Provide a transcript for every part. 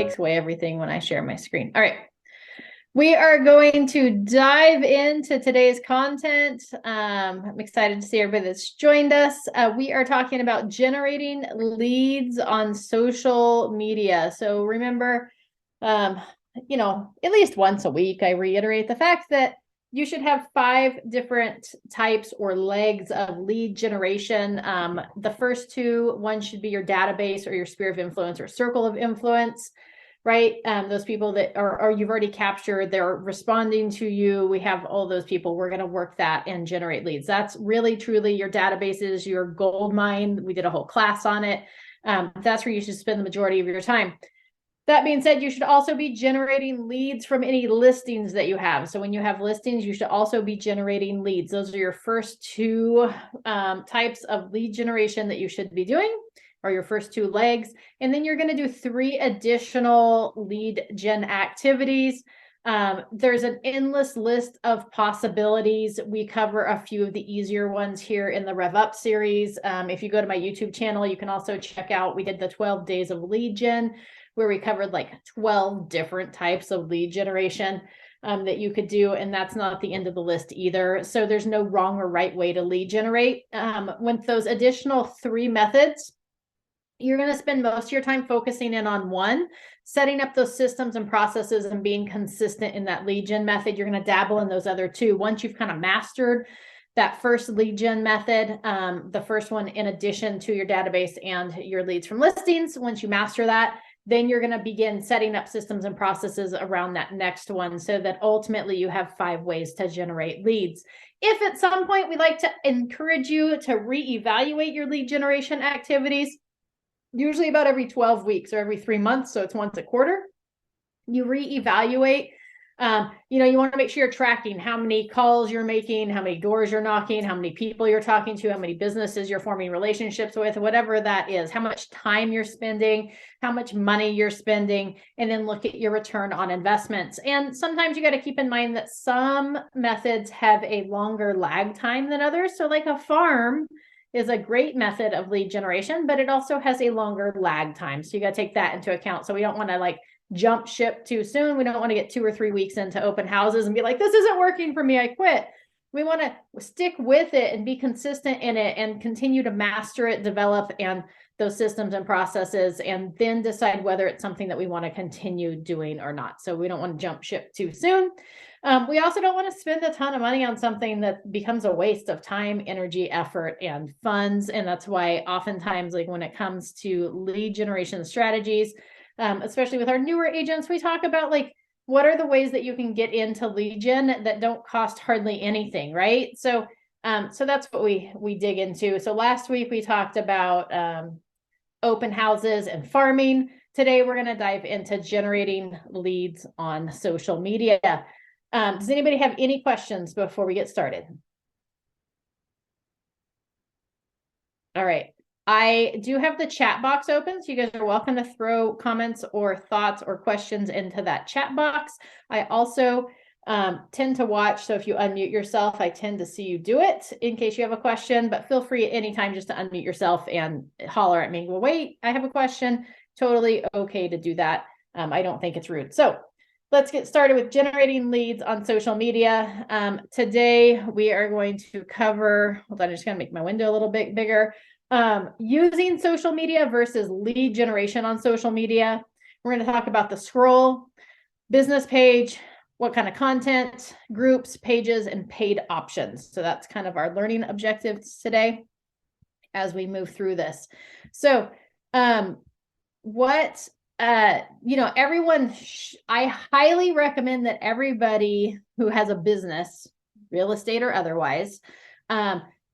takes away everything when I share my screen. All right. We are going to dive into today's content. I'm excited to see everybody that's joined us. We are talking about generating leads on social media. So remember, at least once a week, I reiterate the fact that you should have 5 different types or legs of lead generation. The first 2, one should be your database or your sphere of influence or circle of influence, right? Those people that are you've already captured, they're responding to you. We have all those people. We're going to work that and generate leads. That's really, truly your databases, your gold mine. We did a whole class on it. That's where you should spend the majority of your time. That being said, you should also be generating leads from any listings that you have. So when you have listings, you should also be generating leads. Those are your first 2 types of lead generation that you should be doing, or your first 2 legs. And then you're going to do 3 additional lead gen activities. There's an endless list of possibilities. We cover a few of the easier ones here in the Rev Up series. If you go to my YouTube channel, you can also check out, we did the 12 days of lead gen, where we covered like 12 different types of lead generation that you could do. And that's not the end of the list either. So there's no wrong or right way to lead generate. With those additional 3 methods, you're going to spend most of your time focusing in on one, setting up those systems and processes and being consistent in that lead gen method. You're going to dabble in those other 2. Once you've kind of mastered that first lead gen method, the first one in addition to your database and your leads from listings, once you master that, then you're going to begin setting up systems and processes around that next one so that ultimately you have 5 ways to generate leads. If at some point we'd like to encourage you to reevaluate your lead generation activities, usually about every 12 weeks or every 3 months, so it's once a quarter, you reevaluate. You want to make sure you're tracking how many calls you're making, how many doors you're knocking, how many people you're talking to, how many businesses you're forming relationships with, whatever that is, how much time you're spending, how much money you're spending, and then look at your return on investments. And sometimes you got to keep in mind that some methods have a longer lag time than others. So like a farm is a great method of lead generation, but it also has a longer lag time. So you got to take that into account. So we don't want to jump ship too soon. We don't want to get 2 or 3 weeks into open houses and be like, this isn't working for me, I quit. We want to stick with it and be consistent in it and continue to master it, develop and those systems and processes, and then decide whether it's something that we want to continue doing or not. So we don't want to jump ship too soon. We also don't want to spend a ton of money on something that becomes a waste of time, energy, effort, and funds. And that's why oftentimes, when it comes to lead generation strategies, especially with our newer agents, we talk about what are the ways that you can get into lead gen that don't cost hardly anything, right? So that's what we dig into. So last week we talked about open houses and farming. Today we're going to dive into generating leads on social media. Does anybody have any questions before we get started? All right. I do have the chat box open, so you guys are welcome to throw comments or thoughts or questions into that chat box. I also tend to watch, so if you unmute yourself, I tend to see you do it in case you have a question, but feel free at any time just to unmute yourself and holler at me. Well, wait, I have a question. Totally okay to do that. I don't think it's rude. So let's get started with generating leads on social media. Today, we are going to cover, hold on, I'm just going to make my window a little bit bigger. Using social media versus lead generation on social media. We're going to talk about the scroll, business page, what kind of content, groups, pages, and paid options. So that's kind of our learning objectives today as we move through this. So everyone, I highly recommend that everybody who has a business, real estate or otherwise,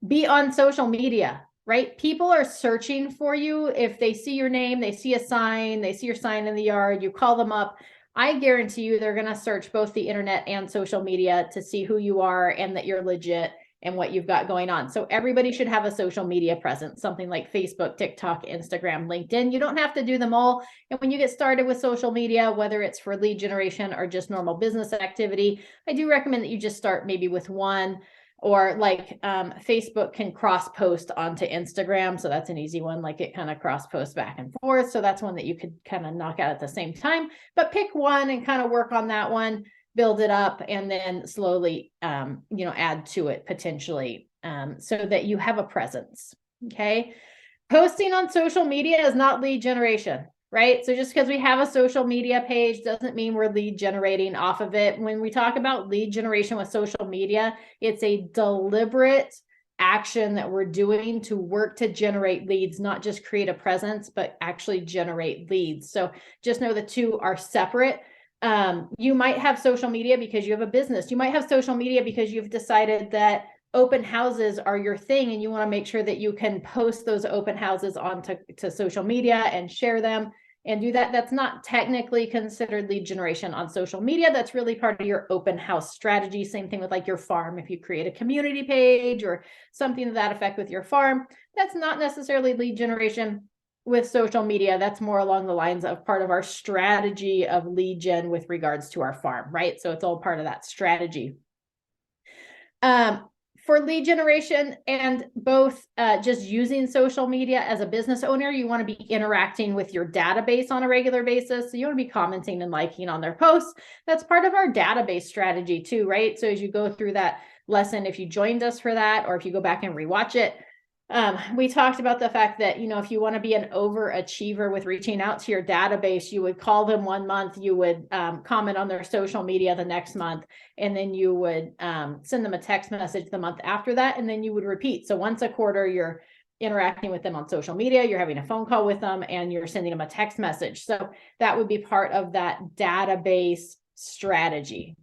be on social media, right? People are searching for you. If they see your name, they see a sign, they see your sign in the yard, you call them up, I guarantee you they're going to search both the internet and social media to see who you are and that you're legit and what you've got going on. So everybody should have a social media presence, something like Facebook, TikTok, Instagram, LinkedIn. You don't have to do them all. And when you get started with social media, whether it's for lead generation or just normal business activity, I do recommend that you just start maybe with one or like Facebook can cross post onto Instagram. So that's an easy one. Like it kind of cross posts back and forth. So that's one that you could kind of knock out at the same time, but pick one and kind of work on that one, build it up, and then slowly, add to it potentially, so that you have a presence. Okay. Posting on social media is not lead generation, right? So just because we have a social media page doesn't mean we're lead generating off of it. When we talk about lead generation with social media, it's a deliberate action that we're doing to work to generate leads, not just create a presence, but actually generate leads. So just know the two are separate. You might have social media because you have a business. You might have social media because you've decided that open houses are your thing and you want to make sure that you can post those open houses onto social media and share them and do that. That's not technically considered lead generation on social media. That's really part of your open house strategy. Same thing with like your farm. If you create a community page or something to that effect with your farm, that's not necessarily lead generation with social media. That's more along the lines of part of our strategy of lead gen with regards to our farm, right? So it's all part of that strategy. For lead generation and both just using social media as a business owner, you want to be interacting with your database on a regular basis. So you want to be commenting and liking on their posts. That's part of our database strategy too, right? So as you go through that lesson, if you joined us for that, or if you go back and rewatch it, we talked about the fact that, if you want to be an overachiever with reaching out to your database, you would call them one month, you would comment on their social media the next month, and then you would send them a text message the month after that, and then you would repeat. So once a quarter, you're interacting with them on social media, you're having a phone call with them, and you're sending them a text message. So that would be part of that database strategy.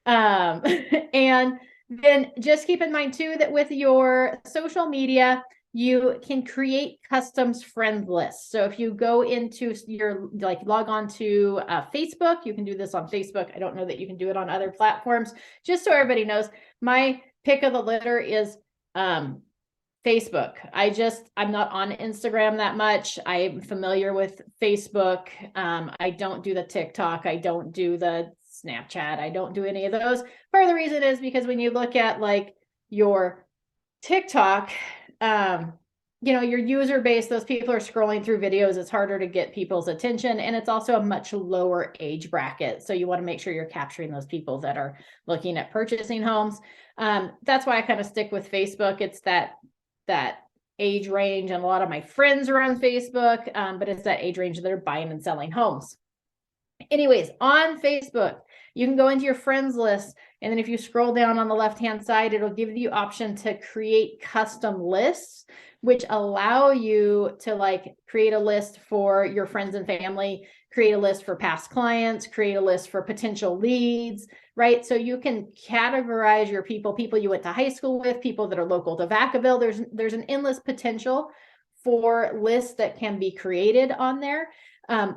And then just keep in mind too, that with your social media, you can create customs friend lists. So if you go into your, log on to Facebook, you can do this on Facebook. I don't know that you can do it on other platforms. Just so everybody knows, my pick of the litter is Facebook. I'm not on Instagram that much. I'm familiar with Facebook. I don't do the TikTok. I don't do the Snapchat. I don't do any of those. Part of the reason is because when you look at like your TikTok, your user base, those people are scrolling through videos. It's harder to get people's attention. And it's also a much lower age bracket. So you want to make sure you're capturing those people that are looking at purchasing homes. That's why I kind of stick with Facebook. It's that age range. And a lot of my friends are on Facebook, but it's that age range that are buying and selling homes. Anyways, on Facebook, you can go into your friends list. And then if you scroll down on the left-hand side, it'll give you the option to create custom lists, which allow you to create a list for your friends and family, create a list for past clients, create a list for potential leads, right? So you can categorize your people you went to high school with, people that are local to Vacaville. There's an endless potential for lists that can be created on there.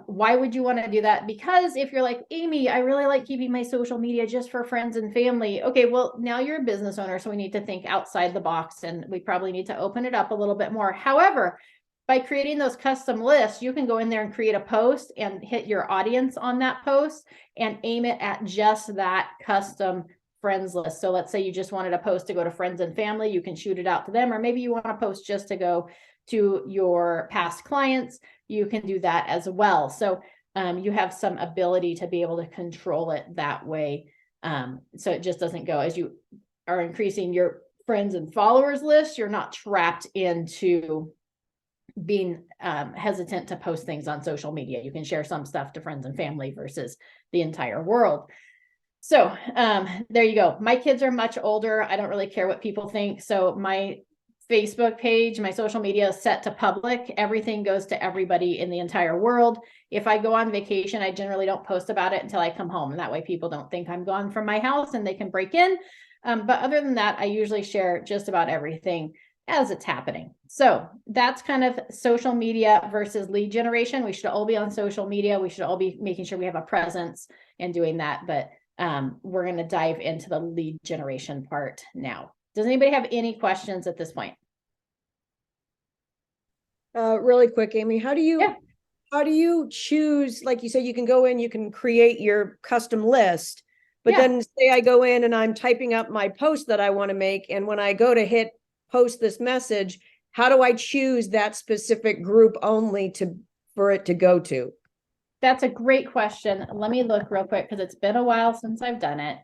Why would you want to do that? Because if you're like, Amy, I really like keeping my social media just for friends and family. Okay, well, now you're a business owner, so we need to think outside the box and we probably need to open it up a little bit more. However, by creating those custom lists, you can go in there and create a post and hit your audience on that post and aim it at just that custom friends list. So let's say you just wanted a post to go to friends and family, you can shoot it out to them, or maybe you want a post just to go to your past clients, you can do that as well. So you have some ability to be able to control it that way. So it just doesn't go as you are increasing your friends and followers list, you're not trapped into being hesitant to post things on social media. You can share some stuff to friends and family versus the entire world. So there you go. My kids are much older. I don't really care what people think. So my Facebook page, my social media is set to public. Everything goes to everybody in the entire world. If I go on vacation, I generally don't post about it until I come home. And that way people don't think I'm gone from my house and they can break in. But other than that, I usually share just about everything as it's happening. So that's kind of social media versus lead generation. We should all be on social media. We should all be making sure we have a presence and doing that. But we're going to dive into the lead generation part now. Does anybody have any questions at this point? Really quick, Amy, how do you choose, like you said, you can go in, you can create your custom list, But Yeah. then say I go in and I'm typing up my post that I want to make. And when I go to hit post this message, how do I choose that specific group only for it to go to? That's a great question. Let me look real quick because it's been a while since I've done it.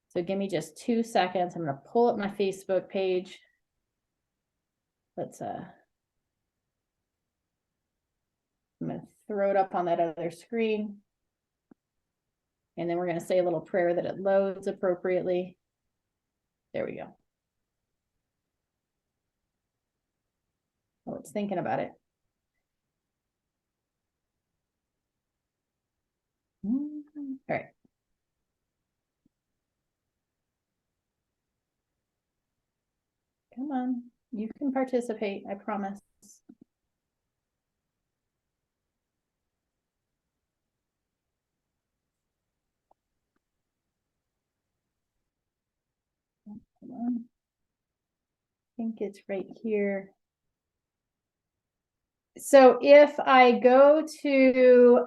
So give me just 2 seconds. I'm going to pull up my Facebook page. Let's I'm going to throw it up on that other screen. And then we're going to say a little prayer that it loads appropriately. There we go. Oh, it's thinking about it. All right. Come on, you can participate, I promise. Come on. I think it's right here. So if I go to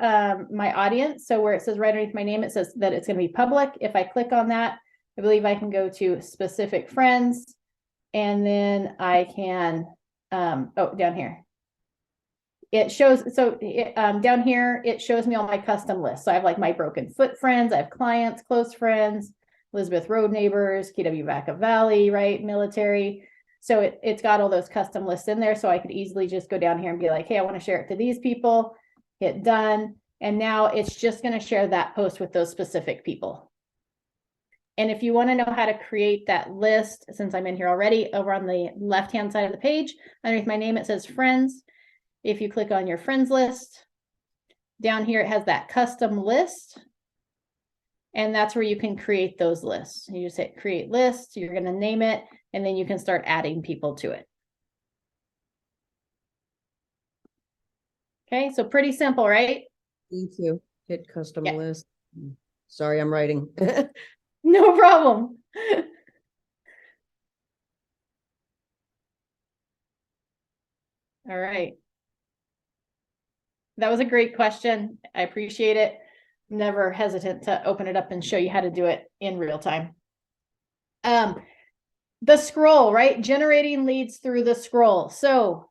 my audience, so where it says right underneath my name, it says that it's going to be public. If I click on that, I believe I can go to specific friends, and then I can, oh, down here. It shows, so down here, it shows me all my custom lists. So I have like my Broken Foot friends, I have clients, close friends, Elizabeth Road neighbors, KW Vaca Valley, right, military. So it's got all those custom lists in there. So I could easily just go down here and be like, hey, I want to share it to these people, hit done. And now it's just going to share that post with those specific people. And if you want to know how to create that list, since I'm in here already, over on the left-hand side of the page, underneath my name, it says friends. If you click on your friends list, down here, it has that custom list. And that's where you can create those lists. You just hit create list, you're going to name it, and then you can start adding people to it. Okay, so pretty simple, right? Thank you. Hit custom Yeah. list. Sorry, I'm writing. No problem. All right. That was a great question. I appreciate it. Never hesitant to open it up and show you how to do it in real time. The scroll, right? Generating leads through the scroll. So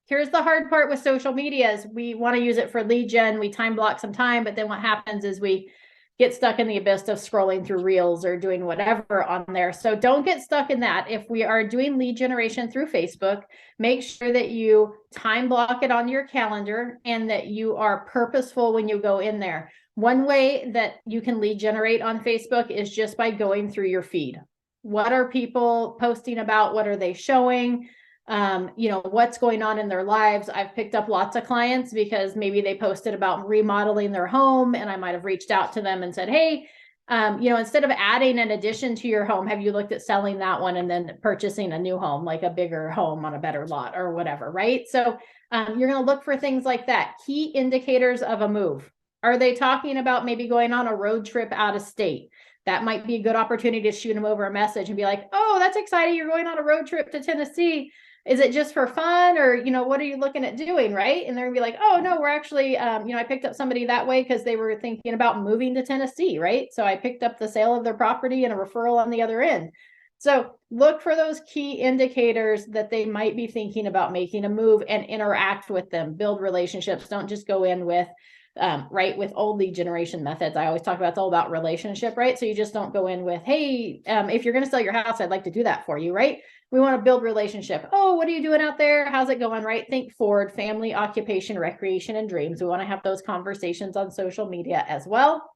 here's the hard part with social media is we want to use it for lead gen. We time block some time, but then what happens is we get stuck in the abyss of scrolling through reels or doing whatever on there. So don't get stuck in that. If we are doing lead generation through Facebook, make sure that you time block it on your calendar and that you are purposeful when you go in there. One way that you can lead generate on Facebook is just by going through your feed. What are people posting about? What are they showing? What's going on in their lives. I've picked up lots of clients because maybe they posted about remodeling their home and I might have reached out to them and said, hey, instead of adding an addition to your home, have you looked at selling that one and then purchasing a new home, like a bigger home on a better lot or whatever, right? So you're going to look for things like that. Key indicators of a move. Are they talking about maybe going on a road trip out of state? That might be a good opportunity to shoot them over a message and be like, oh, that's exciting. You're going on a road trip to Tennessee. Is it just for fun or, what are you looking at doing? Right. And they're gonna be like, oh no, we're actually, I picked up somebody that way because they were thinking about moving to Tennessee. Right. So I picked up the sale of their property and a referral on the other end. So look for those key indicators that they might be thinking about making a move and interact with them, build relationships. Don't just go in with, with old lead generation methods. I always talk about it's all about relationship, right? So you just don't go in with, hey, if you're going to sell your house, I'd like to do that for you, right? We want to build relationship. Oh, what are you doing out there? How's it going, right? Think forward, family, occupation, recreation, and dreams. We want to have those conversations on social media as well.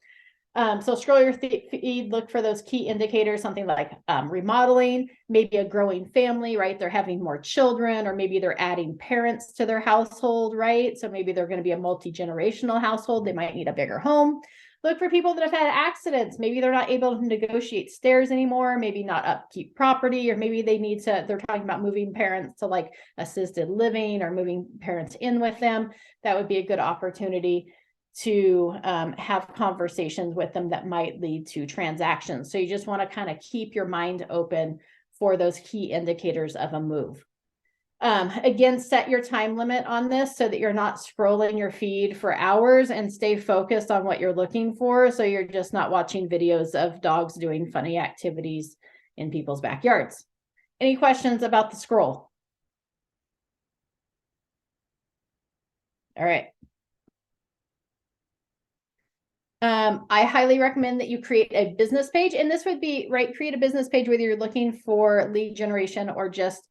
So scroll your feed, look for those key indicators, something like remodeling, maybe a growing family, right? They're having more children, or maybe they're adding parents to their household, right? So maybe they're going to be a multi-generational household. They might need a bigger home. Look for people that have had accidents. Maybe they're not able to negotiate stairs anymore, maybe not upkeep property, or maybe they need to, they're talking about moving parents to like assisted living or moving parents in with them. That would be a good opportunity to have conversations with them that might lead to transactions. So you just want to kind of keep your mind open for those key indicators of a move. Again, set your time limit on this so that you're not scrolling your feed for hours, and stay focused on what you're looking for. So you're just not watching videos of dogs doing funny activities in people's backyards. Any questions about the scroll? All right. I highly recommend that you create a business page, and this would be, right, create a business page whether you're looking for lead generation or just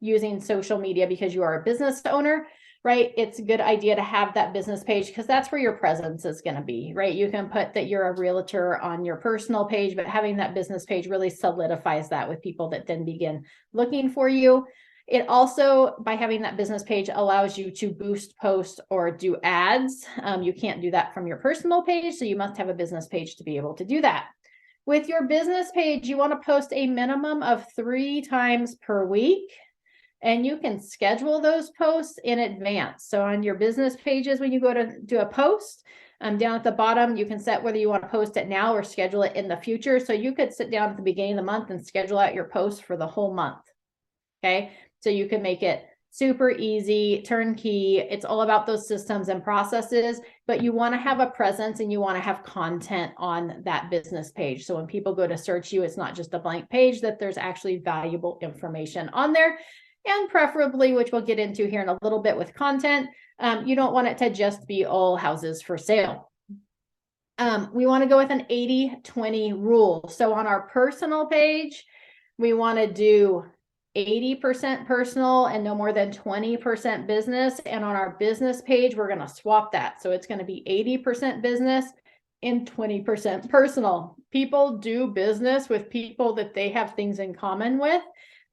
using social media because you are a business owner, right? It's a good idea to have that business page because that's where your presence is going to be, right? You can put that you're a realtor on your personal page, but having that business page really solidifies that with people that then begin looking for you. It also, by having that business page, allows you to boost posts or do ads. You can't do that from your personal page, so you must have a business page to be able to do that. With your business page, you want to post a minimum of 3 times per week, and you can schedule those posts in advance. So on your business pages, when you go to do a post, down at the bottom, you can set whether you want to post it now or schedule it in the future. So you could sit down at the beginning of the month and schedule out your post for the whole month. Okay. So you can make it super easy, turnkey. It's all about those systems and processes, but you want to have a presence and you want to have content on that business page. So when people go to search you, it's not just a blank page, that there's actually valuable information on there. And preferably, which we'll get into here in a little bit with content, you don't want it to just be all houses for sale. We want to go with an 80-20 rule. So on our personal page, we want to do 80% personal and no more than 20% business. And on our business page, we're going to swap that. So it's going to be 80% business and 20% personal. People do business with people that they have things in common with,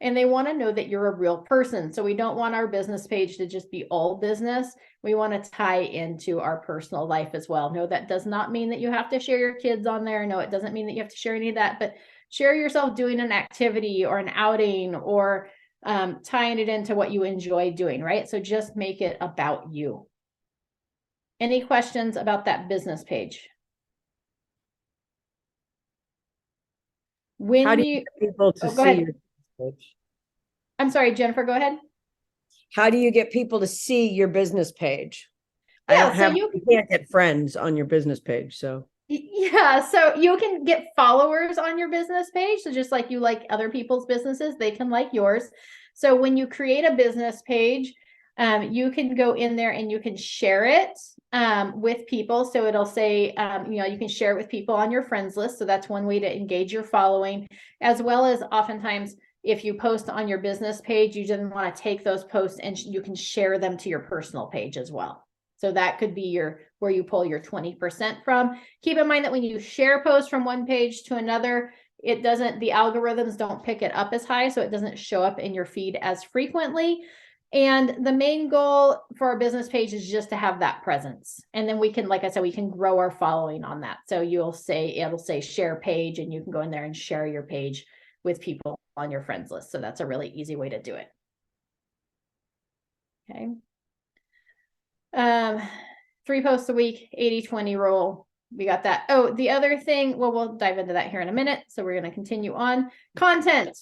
and they want to know that you're a real person. So we don't want our business page to just be all business. We want to tie into our personal life as well. No, that does not mean that you have to share your kids on there. No, it doesn't mean that you have to share any of that, but share yourself doing an activity or an outing or tying it into what you enjoy doing, right? So just make it about you. Any questions about that business page? When How do you get people to see your business page? I'm sorry, Jennifer, go ahead. How do you get people to see your business page? Yeah, you can't get friends on your business page, so. Yeah, so you can get followers on your business page. So just like you like other people's businesses, they can like yours. So when you create a business page, you can go in there and you can share it with people. So it'll say, you can share it with people on your friends list. So that's one way to engage your following, as well as oftentimes if you post on your business page, you didn't want to take those posts and you can share them to your personal page as well. So that could be where you pull your 20% from. Keep in mind that when you share posts from one page to another, the algorithms don't pick it up as high, so it doesn't show up in your feed as frequently. And the main goal for our business page is just to have that presence. And then we can, like I said, we can grow our following on that. So it'll say share page, and you can go in there and share your page with people on your friends list. So that's a really easy way to do it. Okay. 3 posts a week, 80-20 rule. We got that. Oh, the other thing, well, we'll dive into that here in a minute. So we're going to continue on. Content.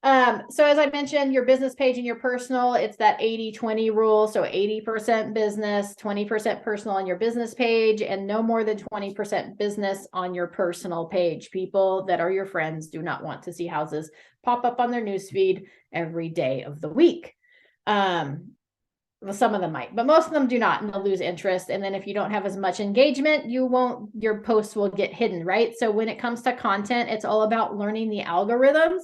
So as I mentioned, your business page and your personal, it's that 80-20 rule. So 80% business, 20% personal on your business page, and no more than 20% business on your personal page. People that are your friends do not want to see houses pop up on their newsfeed every day of the week. Well, some of them might, but most of them do not, and they'll lose interest. And then if you don't have as much engagement, your posts will get hidden, right? So when it comes to content, it's all about learning the algorithms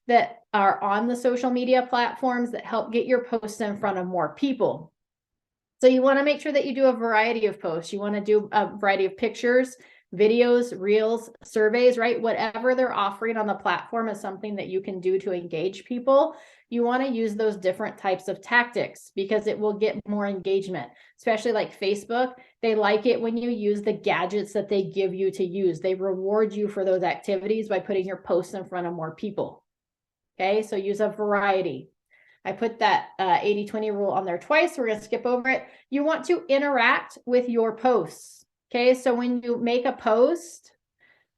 that are on the social media platforms that help get your posts in front of more people. So you want to make sure that you do a variety of posts. You want to do a variety of pictures, videos, reels, surveys, right? Whatever they're offering on the platform is something that you can do to engage people. You want to use those different types of tactics because it will get more engagement, especially like Facebook. They like it when you use the gadgets that they give you to use. They reward you for those activities by putting your posts in front of more people. Okay, so use a variety. I put that 80-20 rule on there twice. We're going to skip over it. You want to interact with your posts. Okay, so when you make a post,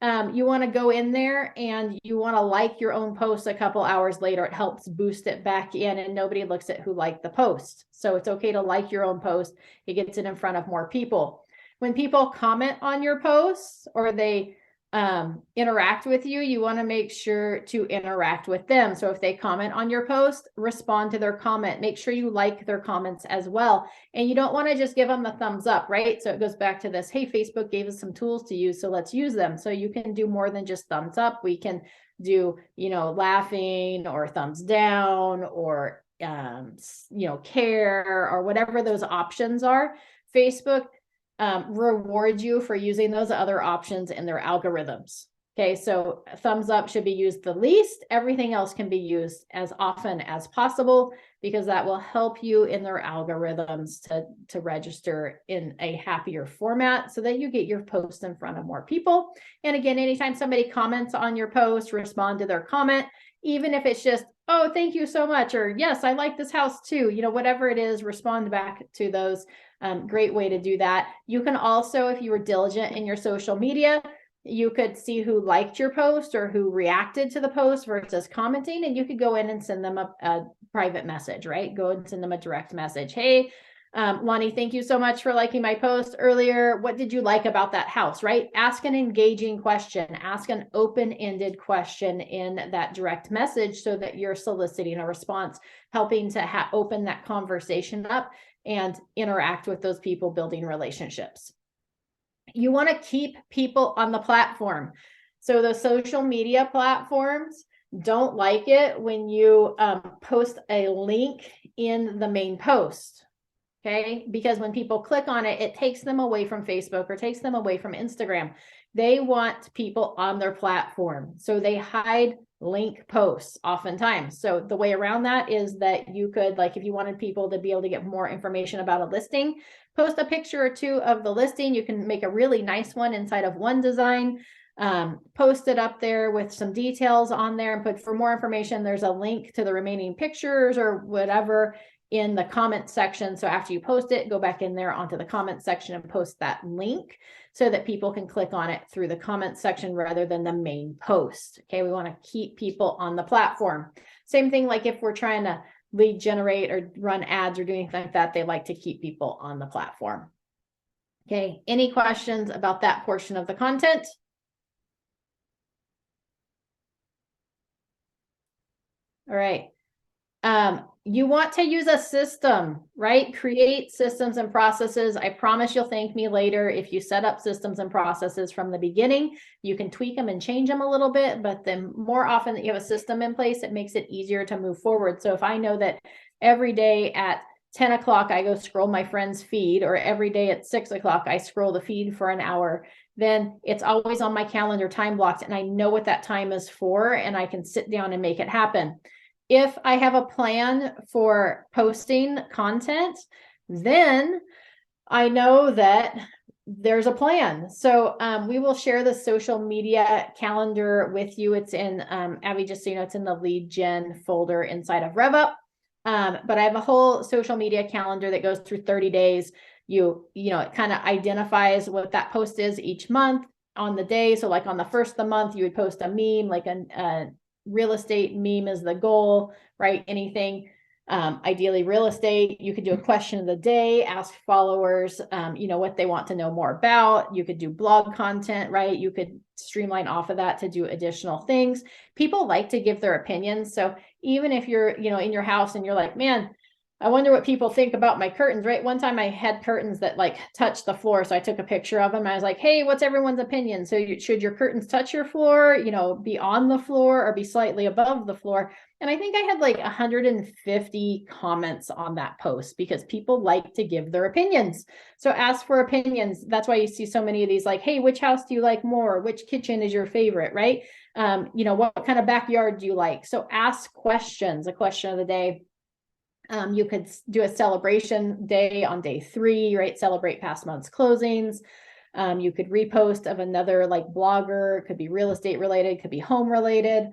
you want to go in there and you want to like your own post a couple hours later. It helps boost it back in, and nobody looks at who liked the post. So it's okay to like your own post. It gets it in front of more people. When people comment on your posts or they interact with you, you want to make sure to interact with them. So if they comment on your post, respond to their comment. Make sure you like their comments as well. And you don't want to just give them the thumbs up, right? So it goes back to this, hey, Facebook gave us some tools to use, so let's use them. So you can do more than just thumbs up. We can do, laughing or thumbs down or, care or whatever those options are. Facebook reward you for using those other options in their algorithms. Okay, so thumbs up should be used the least. Everything else can be used as often as possible because that will help you in their algorithms to register in a happier format so that you get your post in front of more people. And again, anytime somebody comments on your post, respond to their comment, even if it's just, oh, thank you so much, or yes, I like this house too, whatever it is, respond back to those. Great way to do that. You can also, if you were diligent in your social media, you could see who liked your post or who reacted to the post versus commenting, and you could go in and send them a private message, right? Go and send them a direct message. Hey, Lonnie, thank you so much for liking my post earlier. What did you like about that house, right? Ask an engaging question, ask an open-ended question in that direct message so that you're soliciting a response, helping to open that conversation up and interact with those people, building relationships. You want to keep people on the platform. So the social media platforms don't like it when you post a link in the main post. Okay, because when people click on it, it takes them away from Facebook or takes them away from Instagram. They want people on their platform. So they hide link posts oftentimes. So the way around that is that you could, like, if you wanted people to be able to get more information about a listing, post a picture or two of the listing. You can make a really nice one inside of one design, post it up there with some details on there and put, for more information, there's a link to the remaining pictures or whatever in the comment section. So after you post it, go back in there onto the comment section and post that link so that people can click on it through the comment section rather than the main post. Okay, we want to keep people on the platform. Same thing like if we're trying to lead generate or run ads or do anything like that, they like to keep people on the platform. Okay, any questions about that portion of the content? All right. You want to use a system, right? Create systems and processes. I promise you'll thank me later. If you set up systems and processes from the beginning, you can tweak them and change them a little bit, but then more often that you have a system in place, it makes it easier to move forward. So if I know that every day at 10 o'clock, I go scroll my friend's feed, or every day at 6 o'clock, I scroll the feed for an hour, then it's always on my calendar time blocked and I know what that time is for and I can sit down and make it happen. If I have a plan for posting content, then I know that there's a plan. So we will share the social media calendar with you. It's in, Abby, just so you know, it's in the lead gen folder inside of RevUp. But I have a whole social media calendar that goes through 30 days. It kind of identifies what that post is each month on the day. So like on the first of the month, you would post a meme, like a real estate meme is the goal, right? Anything, ideally real estate. You could do a question of the day, ask followers, what they want to know more about. You could do blog content, right? You could streamline off of that to do additional things. People like to give their opinions. So even if you're, in your house and you're like, man, I wonder what people think about my curtains, right? One time I had curtains that like touched the floor. So I took a picture of them. I was like, hey, what's everyone's opinion? So should your curtains touch your floor, be on the floor or be slightly above the floor? And I think I had like 150 comments on that post because people like to give their opinions. So ask for opinions. That's why you see so many of these like, hey, which house do you like more? Which kitchen is your favorite, right? What kind of backyard do you like? So ask questions, a question of the day. You could do a celebration day on day 3, right? Celebrate past month's closings. You could repost of another like blogger. It could be real estate related, could be home related.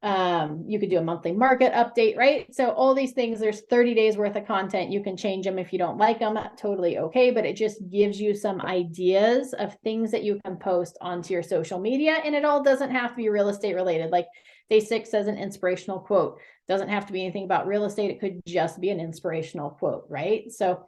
You could do a monthly market update, right? So all these things, there's 30 days worth of content. You can change them if you don't like them, totally okay. But it just gives you some ideas of things that you can post onto your social media. And it all doesn't have to be real estate related. Like day 6 says an inspirational quote. Doesn't have to be anything about real estate. It could just be an inspirational quote, right? So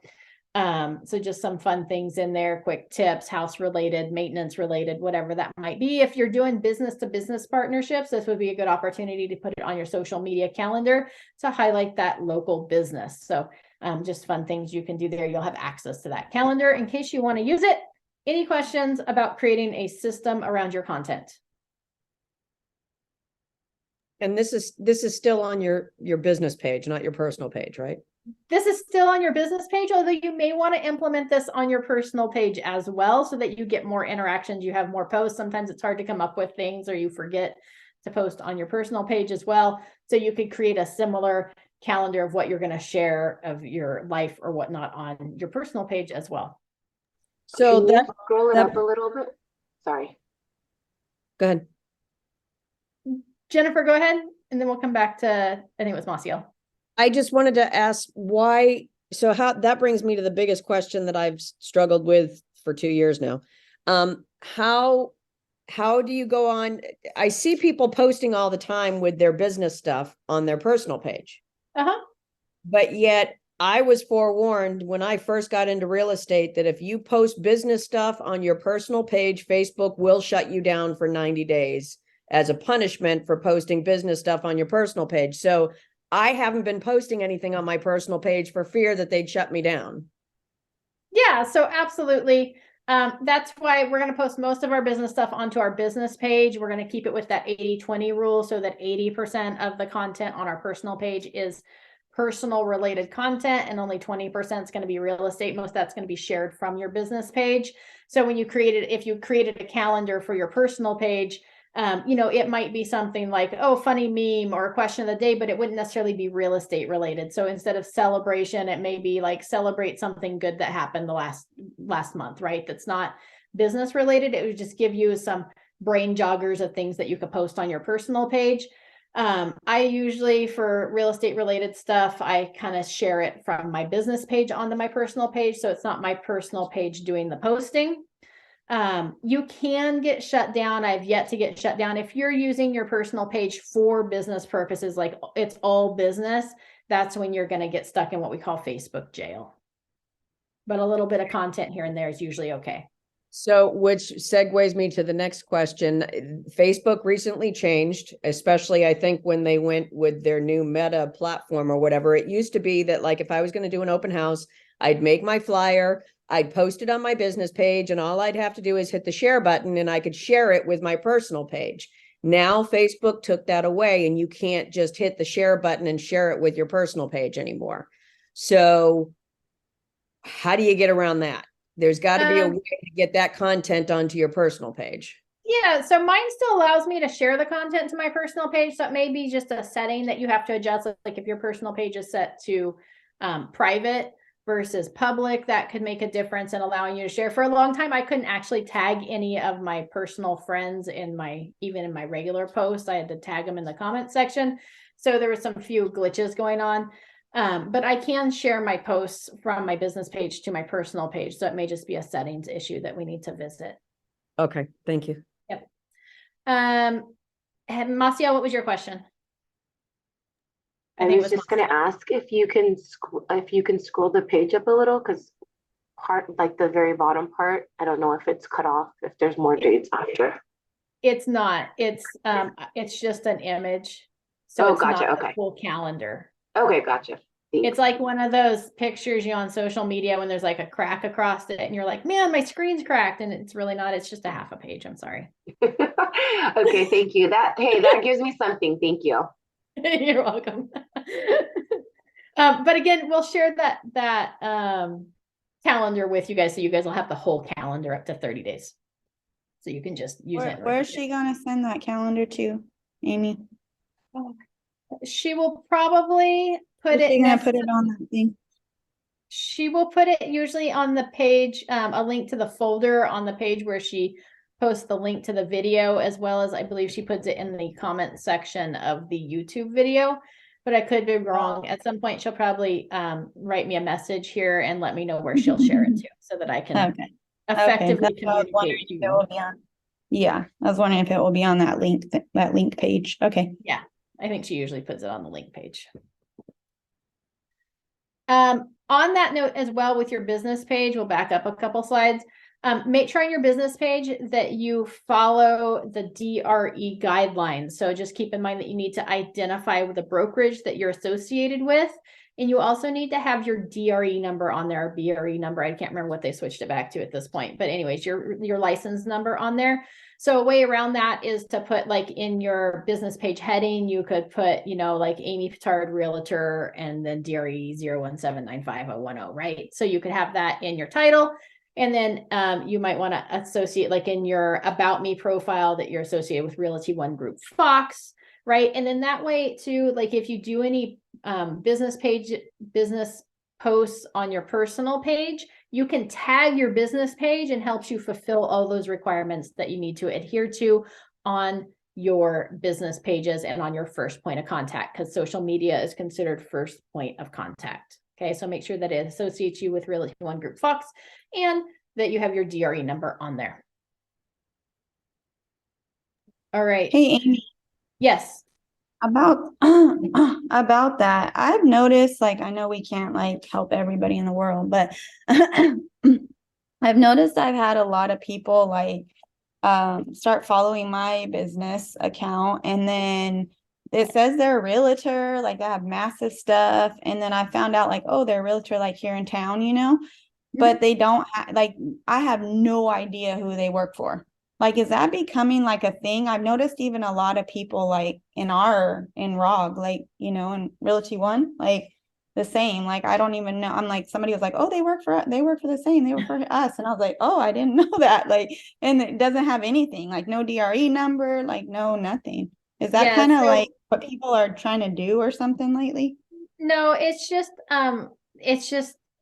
just some fun things in there, quick tips, house related, maintenance related, whatever that might be. If you're doing business to business partnerships, this would be a good opportunity to put it on your social media calendar to highlight that local business. So just fun things you can do there. You'll have access to that calendar in case you want to use it. Any questions about creating a system around your content? And this is still on your business page, not your personal page, right? This is still on your business page, although you may want to implement this on your personal page as well so that you get more interactions, you have more posts. Sometimes it's hard to come up with things or you forget to post on your personal page as well. So you could create a similar calendar of what you're going to share of your life or whatnot on your personal page as well. So Can you scroll it up a little bit? Sorry. Go ahead. Jennifer, go ahead. And then we'll come back to, I think it was Maciel. I just wanted to ask why, so how, that brings me to the biggest question that I've struggled with for 2 years now. How do you go on? I see people posting all the time with their business stuff on their personal page. But yet I was forewarned when I first got into real estate that if you post business stuff on your personal page, Facebook will shut you down for 90 days as a punishment for posting business stuff on your personal page. So I haven't been posting anything on my personal page for fear that they'd shut me down. Yeah, so absolutely. That's why we're going to post most of our business stuff onto our business page. We're going to keep it with that 80-20 rule so that 80% of the content on our personal page is personal related content and only 20% is going to be real estate. Most of that's going to be shared from your business page. So when you if you created a calendar for your personal page, it might be something like, oh, funny meme or a question of the day, but it wouldn't necessarily be real estate related. So instead of celebration, it may be like celebrate something good that happened the last month, right? That's not business related. It would just give you some brain joggers of things that you could post on your personal page. I usually, for real estate related stuff, I kind of share it from my business page onto my personal page. So it's not my personal page doing the posting. You can get shut down. I've yet to get shut down. If you're using your personal page for business purposes, like it's all business, that's when you're going to get stuck in what we call Facebook jail. But a little bit of content here and there is usually okay. So, which segues me to the next question. Facebook recently changed, especially I think when they went with their new Meta platform or whatever. It used to be that like if I was going to do an open house, I'd make my flyer, I'd post it on my business page, and all I'd have to do is hit the share button and I could share it with my personal page. Now Facebook took that away and you can't just hit the share button and share it with your personal page anymore. So how do you get around that? There's got to be a way to get that content onto your personal page. Yeah, so mine still allows me to share the content to my personal page. So it may be just a setting that you have to adjust. Like if your personal page is set to private versus public, that could make a difference in allowing you to share. For a long time, I couldn't actually tag any of my personal friends even in my regular posts. I had to tag them in the comment section. So there were some few glitches going on. But I can share my posts from my business page to my personal page. So it may just be a settings issue that we need to visit. Okay, thank you. Yep. Maciel, what was your question? I was just going to ask if you can scroll the page up a little, because like the very bottom part, I don't know if it's cut off, if there's more dates after. It's not. It's just an image. So it's gotcha. not Okay. a full calendar. Okay, gotcha. Thanks. It's like one of those pictures on social media when there's like a crack across it and you're like, man, my screen's cracked, and it's really not. It's just a half a page. I'm sorry. Okay, thank you. That gives me something. Thank you. You're welcome. But again, we'll share that calendar with you guys, so you guys will have the whole calendar up to 30 days. So you can just use it. Where is she gonna send that calendar to, Amy? She will probably put it. She's gonna put it on that thing. She will put it usually on the page, a link to the folder on the page where she post the link to the video, as well as I believe she puts it in the comment section of the YouTube video, but I could be wrong. At some point, she'll probably write me a message here and let me know where she'll share it to, so that I can Okay. effectively That's what I was wondering communicate to if it will you. be on. Yeah, I was wondering if it will be on that link page. Okay. Yeah, I think she usually puts it on the link page. On that note as well, with your business page, we'll back up a couple slides. Make sure on your business page that you follow the DRE guidelines. So just keep in mind that you need to identify with the brokerage that you're associated with. And you also need to have your DRE number on there, BRE number. I can't remember what they switched it back to at this point, but anyways, your license number on there. So a way around that is to put, like, in your business page heading, you could put, you know, like Amy Petard Realtor and then DRE 017950110, right? So you could have that in your title. And then you might want to associate, like in your About Me profile, that you're associated with Realty One Group Fox, right? And then that way too, like if you do any business posts on your personal page, you can tag your business page, and helps you fulfill all those requirements that you need to adhere to on your business pages and on your first point of contact, because social media is considered first point of contact. Okay, so make sure that it associates you with Realty One Group Fox and that you have your DRE number on there. All right. Hey, Amy, Yes. about about that, I've noticed, like, I know we can't like help everybody in the world, but I've noticed I've had a lot of people like start following my business account, and then it says they're a realtor, like they have massive stuff, and then I found out like, oh, they're a realtor like here in town, you know, but they don't like, I have no idea who they work for. Like, is that becoming like a thing? I've noticed even a lot of people like in ROG, like, you know, in Realty One, like the same. Like, I don't even know. I'm like, somebody was like, oh, they work for the same. They work for us. And I was like, oh, I didn't know that. Like, and it doesn't have anything, like no DRE number, like no, nothing. Is that Yeah, kind of so- like what people are trying to do or something lately? No, it's just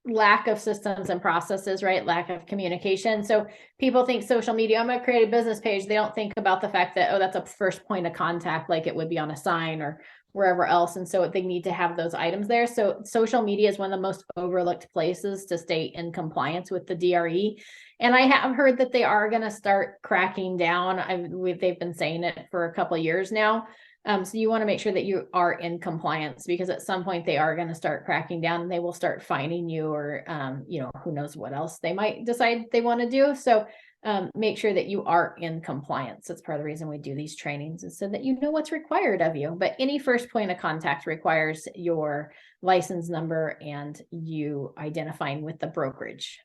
lack of systems and processes, right? Lack of communication. So people think social media, I'm going to create a business page. They don't think about the fact that, oh, that's a first point of contact, like it would be on a sign or wherever else. And so they need to have those items there. So social media is one of the most overlooked places to stay in compliance with the DRE. And I have heard that they are going to start cracking down. They've been saying it for a couple of years now. So you want to make sure that you are in compliance, because at some point they are going to start cracking down, and they will start fining you, or, you know, who knows what else they might decide they want to do. So make sure that you are in compliance. That's part of the reason we do these trainings, is so that you know what's required of you. But any first point of contact requires your license number and you identifying with the brokerage.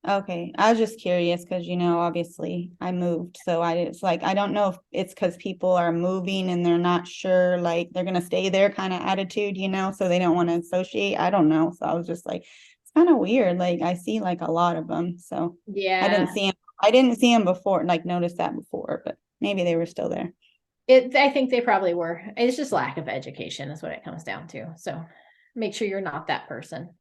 Okay, I was just curious because, you know, obviously I moved, so it's like, I don't know if it's because people are moving and they're not sure, like they're gonna stay there kind of attitude, you know, so they don't want to associate. I don't know. So I was just like, it's kind of weird. Like I see like a lot of them, so Yeah, I didn't see them before, like notice that before, but maybe they were still there. I think they probably were. It's just lack of education is what it comes down to. So make sure you're not that person.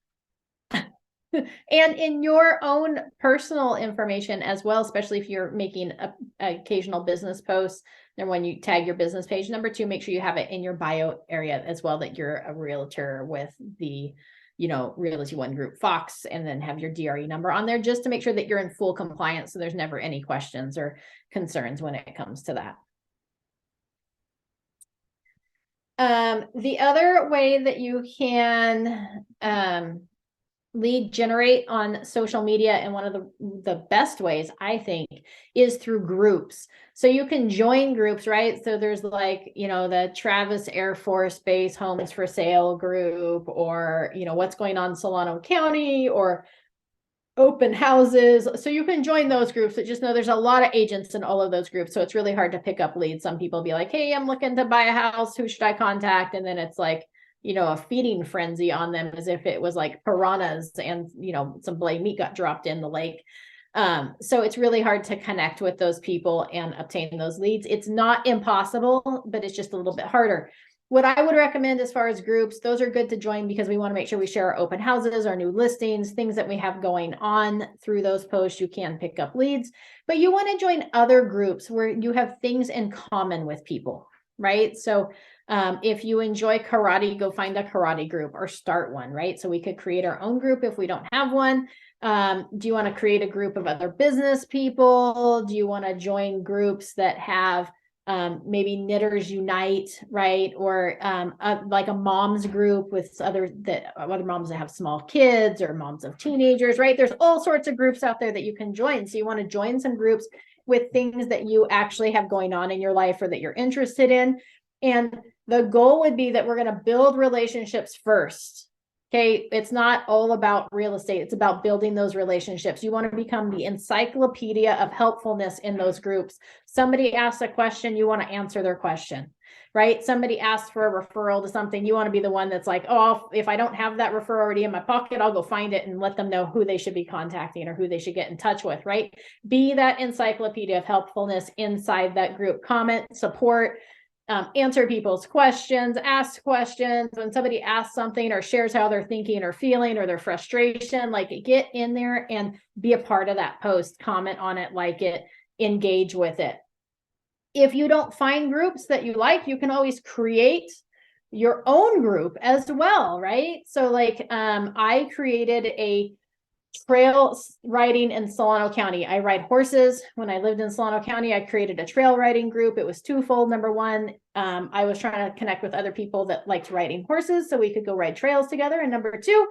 And in your own personal information as well, especially if you're making a occasional business posts, then when you tag your business page, number 2, make sure you have it in your bio area as well, that you're a realtor with the, you know, Realty One Group Fox, and then have your DRE number on there, just to make sure that you're in full compliance. So there's never any questions or concerns when it comes to that. The other way that you can lead generate on social media, and one of the best ways, I think, is through groups. So you can join groups, right? So there's like, you know, the Travis Air Force Base Homes for Sale group, or, you know, what's going on in Solano County, or open houses. So you can join those groups, but just know there's a lot of agents in all of those groups. So it's really hard to pick up leads. Some people be like, hey, I'm looking to buy a house. Who should I contact? And then it's like, you know, a feeding frenzy on them, as if it was like piranhas and, you know, some blade meat got dropped in the lake. So it's really hard to connect with those people and obtain those leads. It's not impossible, but it's just a little bit harder. what I would recommend as far as groups, those are good to join because we want to make sure we share our open houses, our new listings, things that we have going on through those posts. You can pick up leads, but you want to join other groups where you have things in common with people, right? So if you enjoy karate, go find a karate group or start one, right? So we could create our own group if we don't have one. Do you want to create a group of other business people? Do you want to join groups that have maybe Knitters Unite, right? Or like a mom's group with other moms that have small kids or moms of teenagers, right? There's all sorts of groups out there that you can join. So you want to join some groups with things that you actually have going on in your life or that you're interested in. And the goal would be that we're going to build relationships first. Okay, it's not all about real estate. It's about building those relationships. You want to become the encyclopedia of helpfulness in those groups. Somebody asks a question, you want to answer their question, right? Somebody asks for a referral to something, you want to be the one that's like, oh, if I don't have that referral already in my pocket, I'll go find it and let them know who they should be contacting or who they should get in touch with, right? Be that encyclopedia of helpfulness inside that group. Comment, support, answer people's questions, ask questions. When somebody asks something or shares how they're thinking or feeling or their frustration, like get in there and be a part of that post, comment on it, like it, engage with it. If you don't find groups that you like, you can always create your own group as well, right? So like I created a trail riding in Solano County. I ride horses. When I lived in Solano County, I created a trail riding group. It was twofold. Number one, I was trying to connect with other people that liked riding horses so we could go ride trails together. And number two,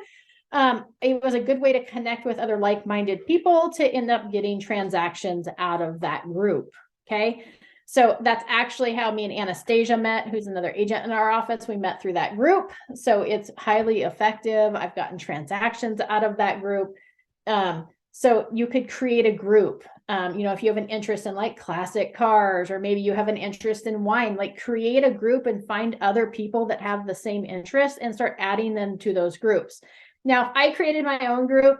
it was a good way to connect with other like-minded people to end up getting transactions out of that group. Okay. So that's actually how me and Anastasia met, who's another agent in our office. We met through that group. So it's highly effective. I've gotten transactions out of that group. So you could create a group, if you have an interest in like classic cars, or maybe you have an interest in wine, like create a group and find other people that have the same interest and start adding them to those groups. Now, if I created my own group,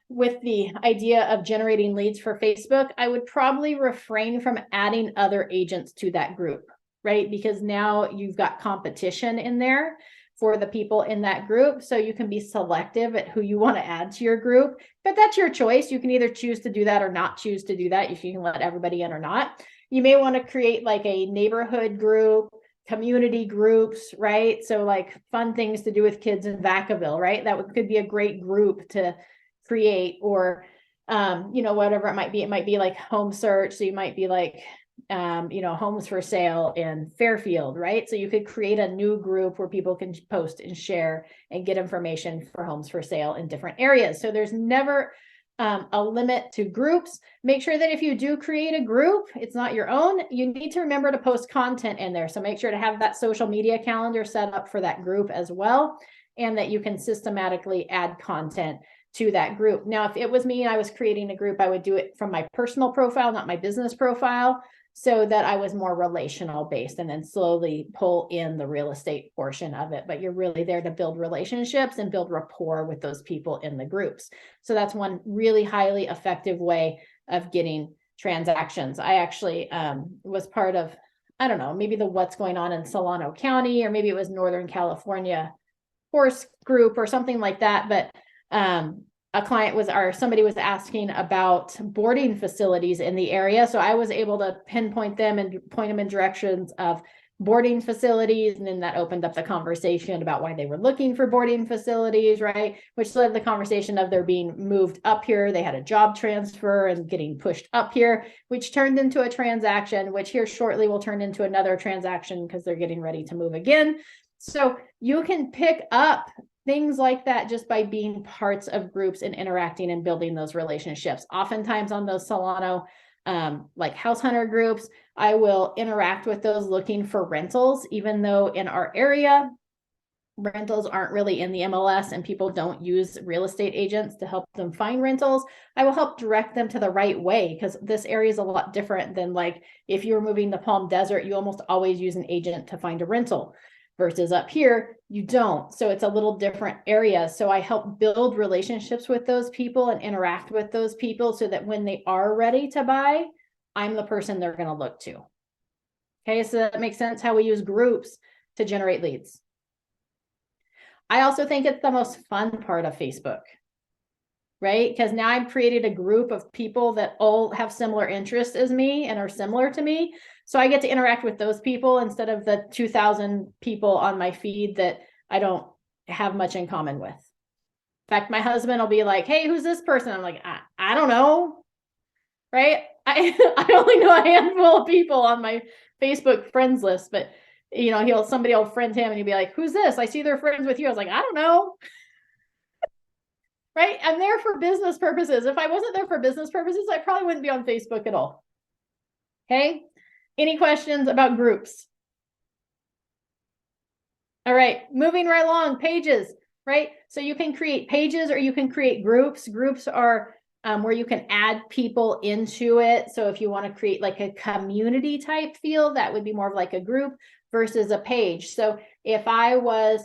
with the idea of generating leads for Facebook, I would probably refrain from adding other agents to that group, right? Because now you've got competition in there for the people in that group. So you can be selective at who you want to add to your group, but that's your choice. You can either choose to do that or not choose to do that, if you can let everybody in or not. You may want to create like a neighborhood group, community groups, right? So like fun things to do with kids in Vacaville, right? That could be a great group to create, or, whatever it might be. It might be like home search. So you might be like, homes for sale in Fairfield, right? So you could create a new group where people can post and share and get information for homes for sale in different areas. So there's never a limit to groups. Make sure that if you do create a group, it's not your own. You need to remember to post content in there. So make sure to have that social media calendar set up for that group as well, and that you can systematically add content to that group. Now, if it was me and I was creating a group, I would do it from my personal profile, not my business profile, so that I was more relational based, and then slowly pull in the real estate portion of it. But you're really there to build relationships and build rapport with those people in the groups. So that's one really highly effective way of getting transactions. I actually was part of, I don't know, maybe the What's Going On in Solano County, or maybe it was Northern California horse group or something like that. But somebody was asking about boarding facilities in the area. So I was able to pinpoint them and point them in directions of boarding facilities. And then that opened up the conversation about why they were looking for boarding facilities, right? Which led the conversation of their being moved up here. They had a job transfer and getting pushed up here, which turned into a transaction, which here shortly will turn into another transaction because they're getting ready to move again. So you can pick up things like that just by being parts of groups and interacting and building those relationships. Oftentimes on those Solano, like house hunter groups, I will interact with those looking for rentals, even though in our area, rentals aren't really in the MLS and people don't use real estate agents to help them find rentals. I will help direct them to the right way, because this area is a lot different than like if you're moving to Palm Desert, you almost always use an agent to find a rental. Versus up here, you don't. So it's a little different area. So I help build relationships with those people and interact with those people so that when they are ready to buy, I'm the person they're going to look to. Okay, so that makes sense how we use groups to generate leads. I also think it's the most fun part of Facebook, right? Because now I've created a group of people that all have similar interests as me and are similar to me. So I get to interact with those people instead of the 2,000 people on my feed that I don't have much in common with. In fact, my husband will be like, hey, who's this person? I'm like, I don't know, right? I only know a handful of people on my Facebook friends list, but you know, somebody will friend him and he'll be like, who's this? I see they're friends with you. I was like, I don't know. Right? I'm there for business purposes. If I wasn't there for business purposes, I probably wouldn't be on Facebook at all. Okay. Any questions about groups? All right, moving right along, pages, right? So you can create pages or you can create groups. Groups are where you can add people into it. So if you want to create like a community type feel, that would be more of like a group versus a page. So if I was,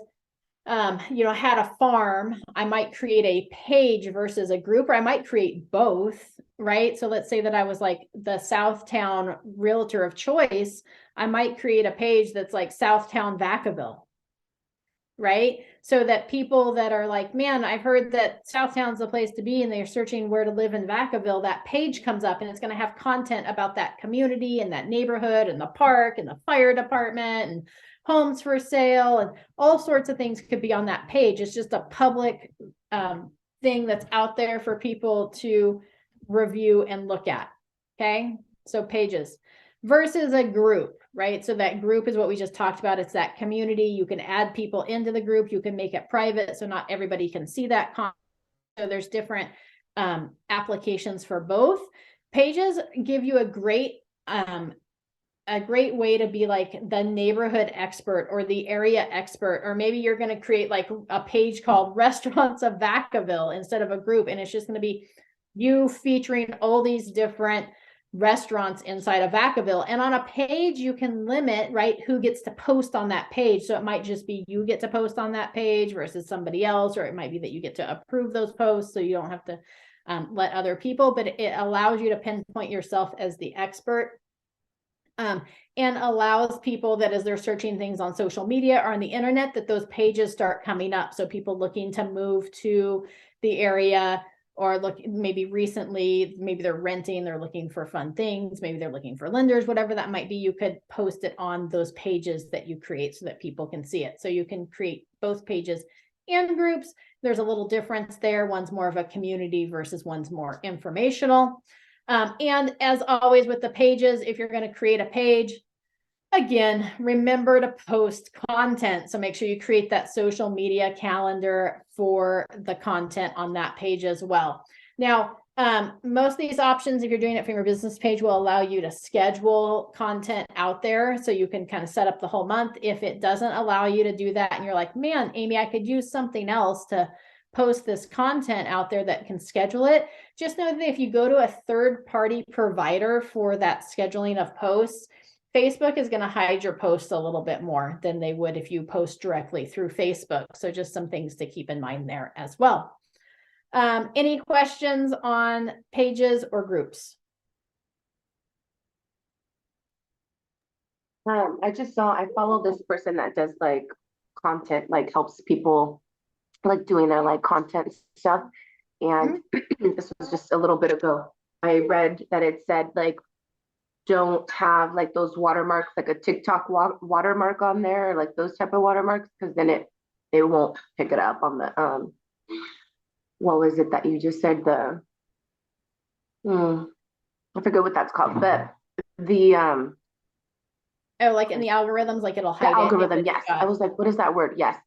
you know, had a farm, I might create a page versus a group, or I might create both, right? So let's say that I was like the Southtown realtor of choice. I might create a page that's like Southtown Vacaville, right? So that people that are like, man, I've heard that Southtown's the place to be and they're searching where to live in Vacaville, that page comes up and it's going to have content about that community and that neighborhood and the park and the fire department and homes for sale and all sorts of things could be on that page. It's just a public thing that's out there for people to review and look at. Okay, so pages versus a group, right? So that group is what we just talked about. It's that community. You can add people into the group. You can make it private, so not everybody can see that content. So there's different applications for both. Pages give you a great way to be like the neighborhood expert or the area expert, or maybe you're going to create like a page called Restaurants of Vacaville instead of a group, and it's just going to be you featuring all these different restaurants inside of Vacaville. And on a page, you can limit, right, who gets to post on that page. So it might just be you get to post on that page versus somebody else, or it might be that you get to approve those posts so you don't have to let other people, but it allows you to pinpoint yourself as the expert. And allows people that as they're searching things on social media or on the internet, that those pages start coming up. So people looking to move to the area, or look, maybe recently, maybe they're renting, they're looking for fun things, maybe they're looking for lenders, whatever that might be, you could post it on those pages that you create so that people can see it. So you can create both pages and groups. There's a little difference there. One's more of a community versus one's more informational. And as always with the pages, if you're going to create a page, again, remember to post content. So make sure you create that social media calendar for the content on that page as well. Now, most of these options, if you're doing it from your business page, will allow you to schedule content out there. So you can kind of set up the whole month. If it doesn't allow you to do that and you're like, man, Amy, I could use something else to post this content out there that can schedule it, just know that if you go to a third-party provider for that scheduling of posts, Facebook is going to hide your posts a little bit more than they would if you post directly through Facebook. So just some things to keep in mind there as well. Any questions on pages or groups? I just saw, I follow this person that does like content, like helps people like doing their like content stuff. And this was just a little bit ago. I read that it said like, don't have like those watermarks, like a TikTok watermark on there, or like those type of watermarks, because then it won't pick it up on the what was it that you just said, the I forget what that's called, but the Oh, like in the algorithms, like it'll hide the algorithm, it. yes. I was like, what is that word? Yes.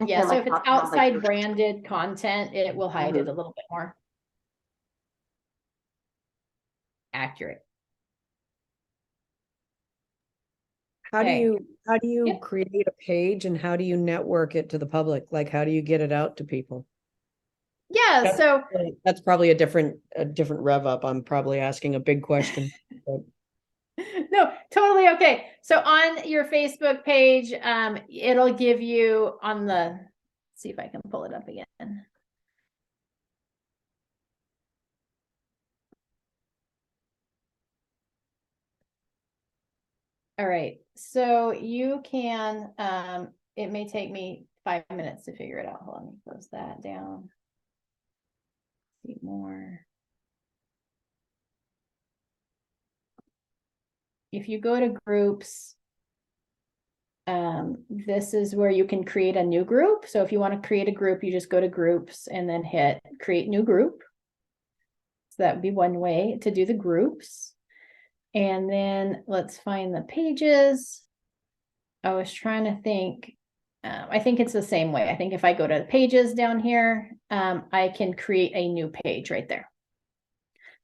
Yeah, so like if it's talking about, outside like, branded content, it will hide it a little bit more. Accurate. How do Okay. you Yep. create a page, and how do you network it to the public? Like, how do you get it out to people? Yeah, That's so That's probably a different rev up. I'm probably asking a big question. But no, totally okay. So on your Facebook page, it'll give you on the, let's see if I can pull it up again. All right, so you can, it may take me 5 minutes to figure it out. Hold on, let me close that down. See more. If you go to groups, this is where you can create a new group. So if you want to create a group, you just go to groups and then hit create new group. So that would be one way to do the groups. And then let's find the pages. I was trying to think, I think it's the same way. I think if I go to pages down here, I can create a new page right there.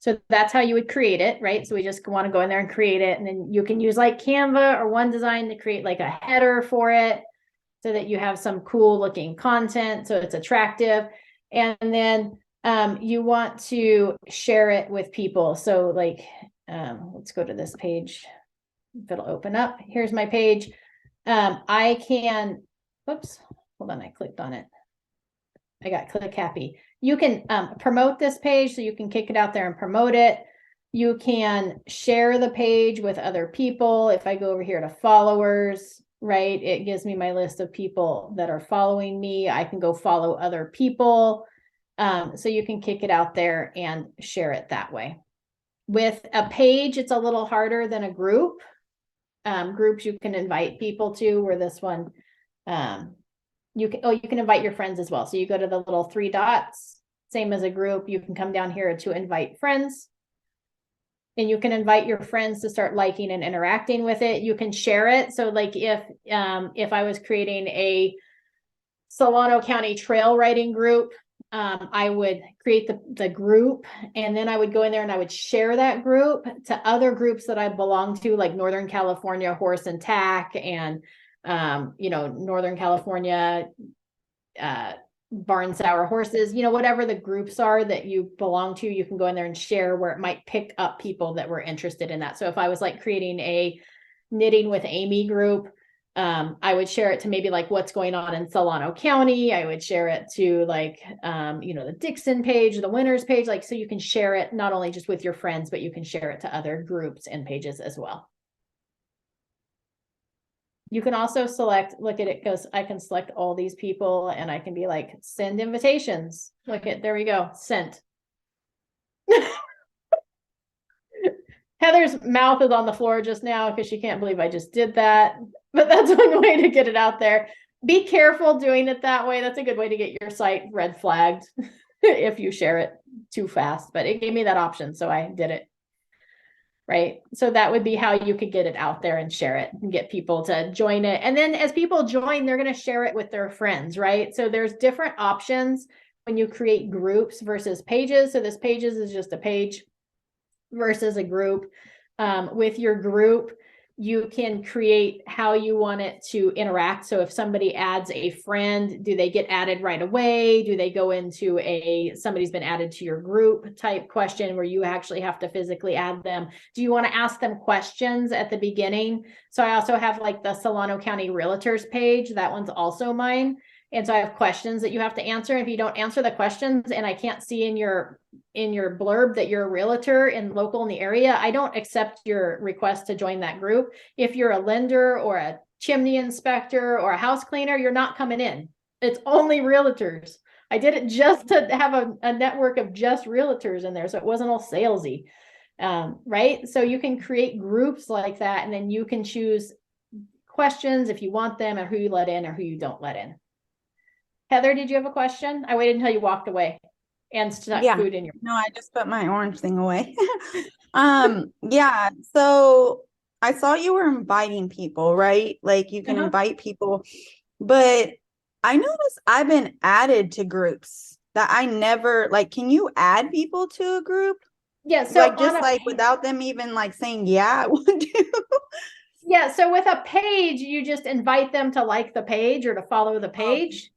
So that's how you would create it, right? So we just want to go in there and create it. And then you can use like Canva or OneDesign to create like a header for it so that you have some cool looking content. So it's attractive. And then you want to share it with people. So like, let's go to this page. If it'll open up. Here's my page. I can, whoops, hold on, I clicked on it. I got click happy. You can promote this page, so you can kick it out there and promote it. You can share the page with other people. If I go over here to followers, right, it gives me my list of people that are following me. I can go follow other people. So you can kick it out there and share it that way. With a page, it's a little harder than a group. Groups you can invite people to, where this one, you can invite your friends as well. So you go to the little 3 dots, same as a group. You can come down here to invite friends, and you can invite your friends to start liking and interacting with it. You can share it. So like if I was creating a Solano County trail riding group, I would create the group, and then I would go in there and I would share that group to other groups that I belong to, like Northern California Horse and Tack, and Northern California Barn Sour Horses, whatever the groups are that you belong to, you can go in there and share, where it might pick up people that were interested in that. So if I was like creating a Knitting with Amy group, I would share it to maybe like what's going on in Solano County. I would share it to like, the Dixon page, the Winners page, like, so you can share it not only just with your friends, but you can share it to other groups and pages as well. You can also select, look at it, goes, I can select all these people and I can be like, send invitations. Look at, there we go, sent. Heather's mouth is on the floor just now because she can't believe I just did that. But that's one way to get it out there. Be careful doing it that way. That's a good way to get your site red flagged if you share it too fast. But it gave me that option, so I did it. Right? So that would be how you could get it out there and share it and get people to join it. And then as people join, they're going to share it with their friends, right? So there's different options when you create groups versus pages. So this pages is just a page versus a group. With your group, you can create how you want it to interact. So if somebody adds a friend, do they get added right away? Do they go into somebody's been added to your group type question where you actually have to physically add them? Do you want to ask them questions at the beginning? So I also have like the Solano County Realtors page. That one's also mine. And so I have questions that you have to answer. If you don't answer the questions and I can't see in your blurb that you're a realtor and local in the area, I don't accept your request to join that group. If you're a lender or a chimney inspector or a house cleaner, you're not coming in. It's only realtors. I did it just to have a network of just realtors in there, so it wasn't all salesy, right? So you can create groups like that, and then you can choose questions if you want them, and who you let in or who you don't let in. Heather, did you have a question? I waited until you walked away and stuck food in your. No, I just put my orange thing away. Yeah. So I saw you were inviting people, right? Like you can invite people, but I noticed I've been added to groups that I never like. Can you add people to a group? Yeah. So like without them even like saying, yeah, I would do. Yeah. So with a page, you just invite them to like the page or to follow the page.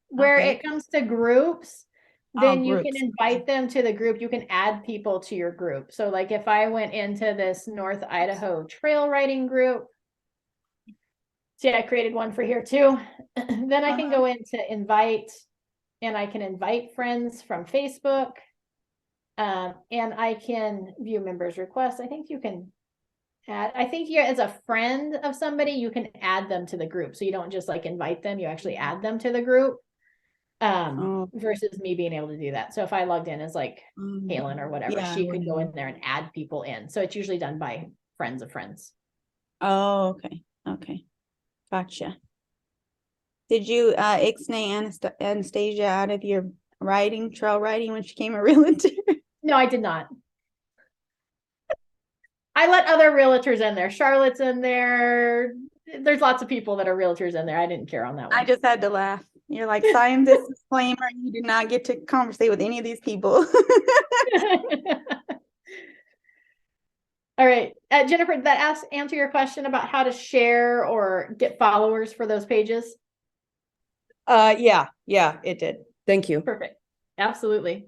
Where it comes to groups, then you can invite them to the group. You can add people to your group. So like if I went into this North Idaho trail riding group, see, I created one for here too. Then I can go into invite, and I can invite friends from Facebook. And I can view members' requests. I think you can add, I think you as a friend of somebody, you can add them to the group. So you don't just like invite them, you actually add them to the group. Oh. Versus me being able to do that. So if I logged in as like Kaylin or whatever, Yeah, she could go in whatever. there and add people in. So it's usually done by friends of friends. Oh, okay, okay, gotcha. Did you ixnay Anastasia out of your trail riding when she came a realtor? No, I did not. I let other realtors in there. Charlotte's in there. There's lots of people that are realtors in there. I didn't care on that one. I just had to laugh. You're like, sign this disclaimer. You do not get to conversate with any of these people. All right. Jennifer, did that answer your question about how to share or get followers for those pages? Yeah, it did. Thank you. Perfect. Absolutely.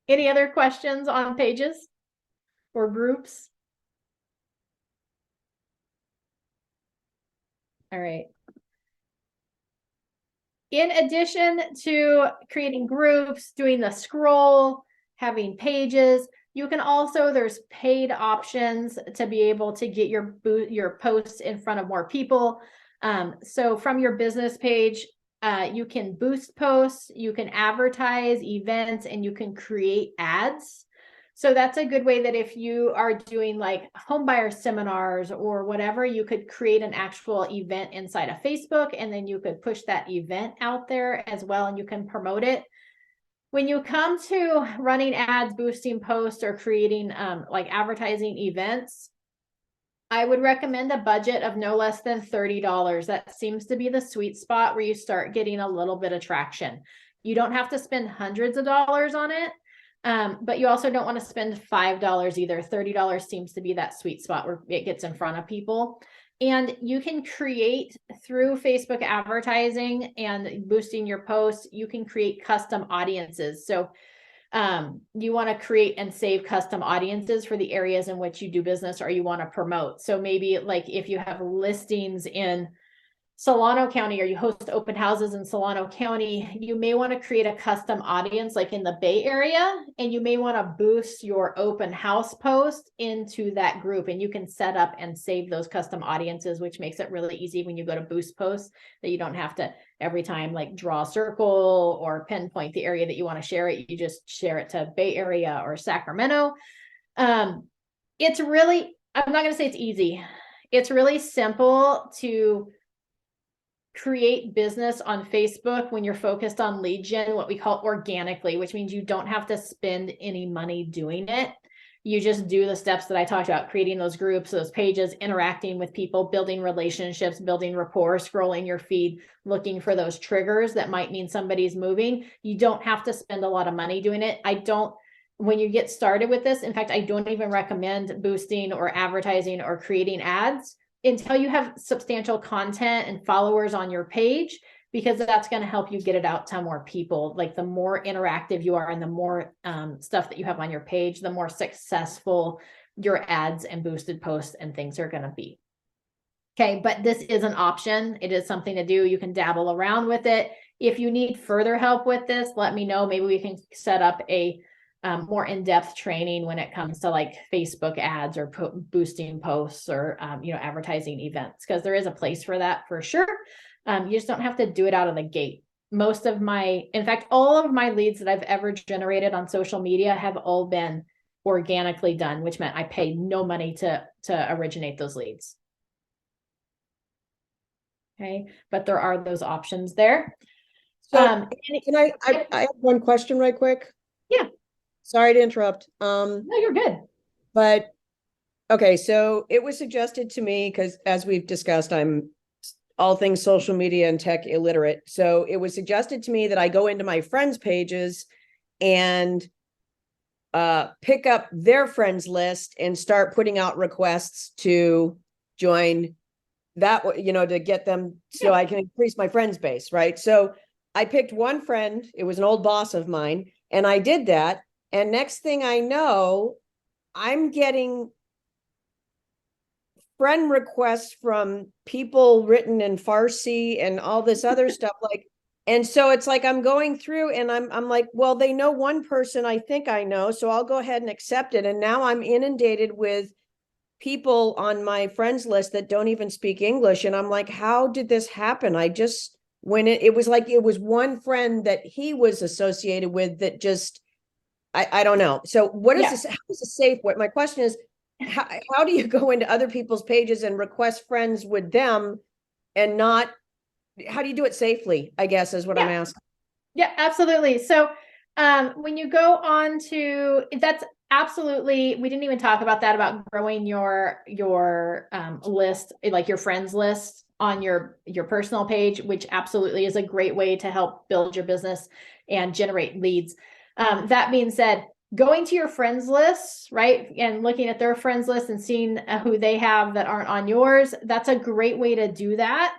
Any other questions on pages or groups? All right. In addition to creating groups, doing the scroll, having pages, you can also, there's paid options to be able to get your posts in front of more people. So from your business page, you can boost posts, you can advertise events, and you can create ads. So that's a good way that if you are doing like home buyer seminars or whatever, you could create an actual event inside of Facebook, and then you could push that event out there as well, and you can promote it. When you come to running ads, boosting posts, or creating like advertising events, I would recommend a budget of no less than $30. That seems to be the sweet spot where you start getting a little bit of traction. You don't have to spend hundreds of dollars on it. But you also don't want to spend $5 either. $30 seems to be that sweet spot where it gets in front of people. And you can create through Facebook advertising and boosting your posts, you can create custom audiences. So you want to create and save custom audiences for the areas in which you do business or you want to promote. So maybe like if you have listings in Solano County or you host open houses in Solano County, you may want to create a custom audience like in the Bay Area, and you may want to boost your open house post into that group, and you can set up and save those custom audiences, which makes it really easy when you go to boost posts that you don't have to every time like draw a circle or pinpoint the area that you want to share it. You just share it to Bay Area or Sacramento. It's really, I'm not going to say it's easy. It's really simple to create business on Facebook when you're focused on lead gen, what we call organically, which means you don't have to spend any money doing it. You just do the steps that I talked about, creating those groups, those pages, interacting with people, building relationships, building rapport, scrolling your feed, looking for those triggers that might mean somebody's moving. You don't have to spend a lot of money doing it. When you get started with this, in fact, I don't even recommend boosting or advertising or creating ads until you have substantial content and followers on your page, because that's going to help you get it out to more people. Like the more interactive you are and the more stuff that you have on your page, the more successful your ads and boosted posts and things are going to be. Okay, but this is an option. It is something to do. You can dabble around with it. If you need further help with this, let me know. Maybe we can set up a more in-depth training when it comes to like Facebook ads or boosting posts or, advertising events, because there is a place for that for sure. You just don't have to do it out of the gate. In fact, all of my leads that I've ever generated on social media have all been organically done, which meant I paid no money to originate those leads. Okay, but there are those options there. So can I have one question right quick? Yeah. Sorry to interrupt. No, you're good. But okay, so it was suggested to me, because as we've discussed, I'm all things social media and tech illiterate. So it was suggested to me that I go into my friends' pages and pick up their friends list and start putting out requests to join that, to get them so I can increase my friends base, right? So I picked one friend, it was an old boss of mine, and I did that. And next thing I know, I'm getting friend requests from people written in Farsi and all this other stuff. And so it's like I'm going through and I'm like, well, they know one person I think I know, so I'll go ahead and accept it. And now I'm inundated with people on my friends list that don't even speak English. And I'm like, how did this happen? I just, when it was like, it was one friend that he was associated with that just, I don't know. So what is Yeah. this? How is a safe way? My question is, how do you go into other people's pages and request friends with them and not, how do you do it safely, I guess, is what I'm asking. Yeah, absolutely. So when you go on to, that's absolutely, we didn't even talk about that, about growing your list, like your friends list on your personal page, which absolutely is a great way to help build your business and generate leads. That being said, going to your friends list, right, and looking at their friends list and seeing who they have that aren't on yours, that's a great way to do that.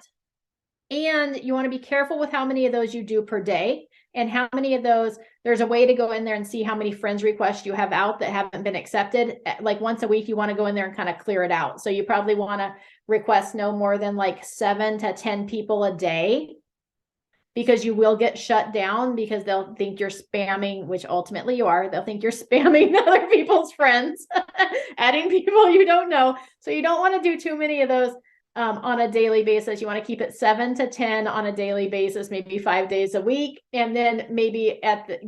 And you want to be careful with how many of those you do per day, and how many of those, there's a way to go in there and see how many friends requests you have out that haven't been accepted. Like once a week, you want to go in there and kind of clear it out. So you probably want to request no more than like 7 to 10 people a day, because you will get shut down because they'll think you're spamming, which ultimately you are. They'll think you're spamming other people's friends, adding people you don't know. So you don't want to do too many of those on a daily basis. You want to keep it 7 to 10 on a daily basis, maybe 5 days a week. And then maybe at the,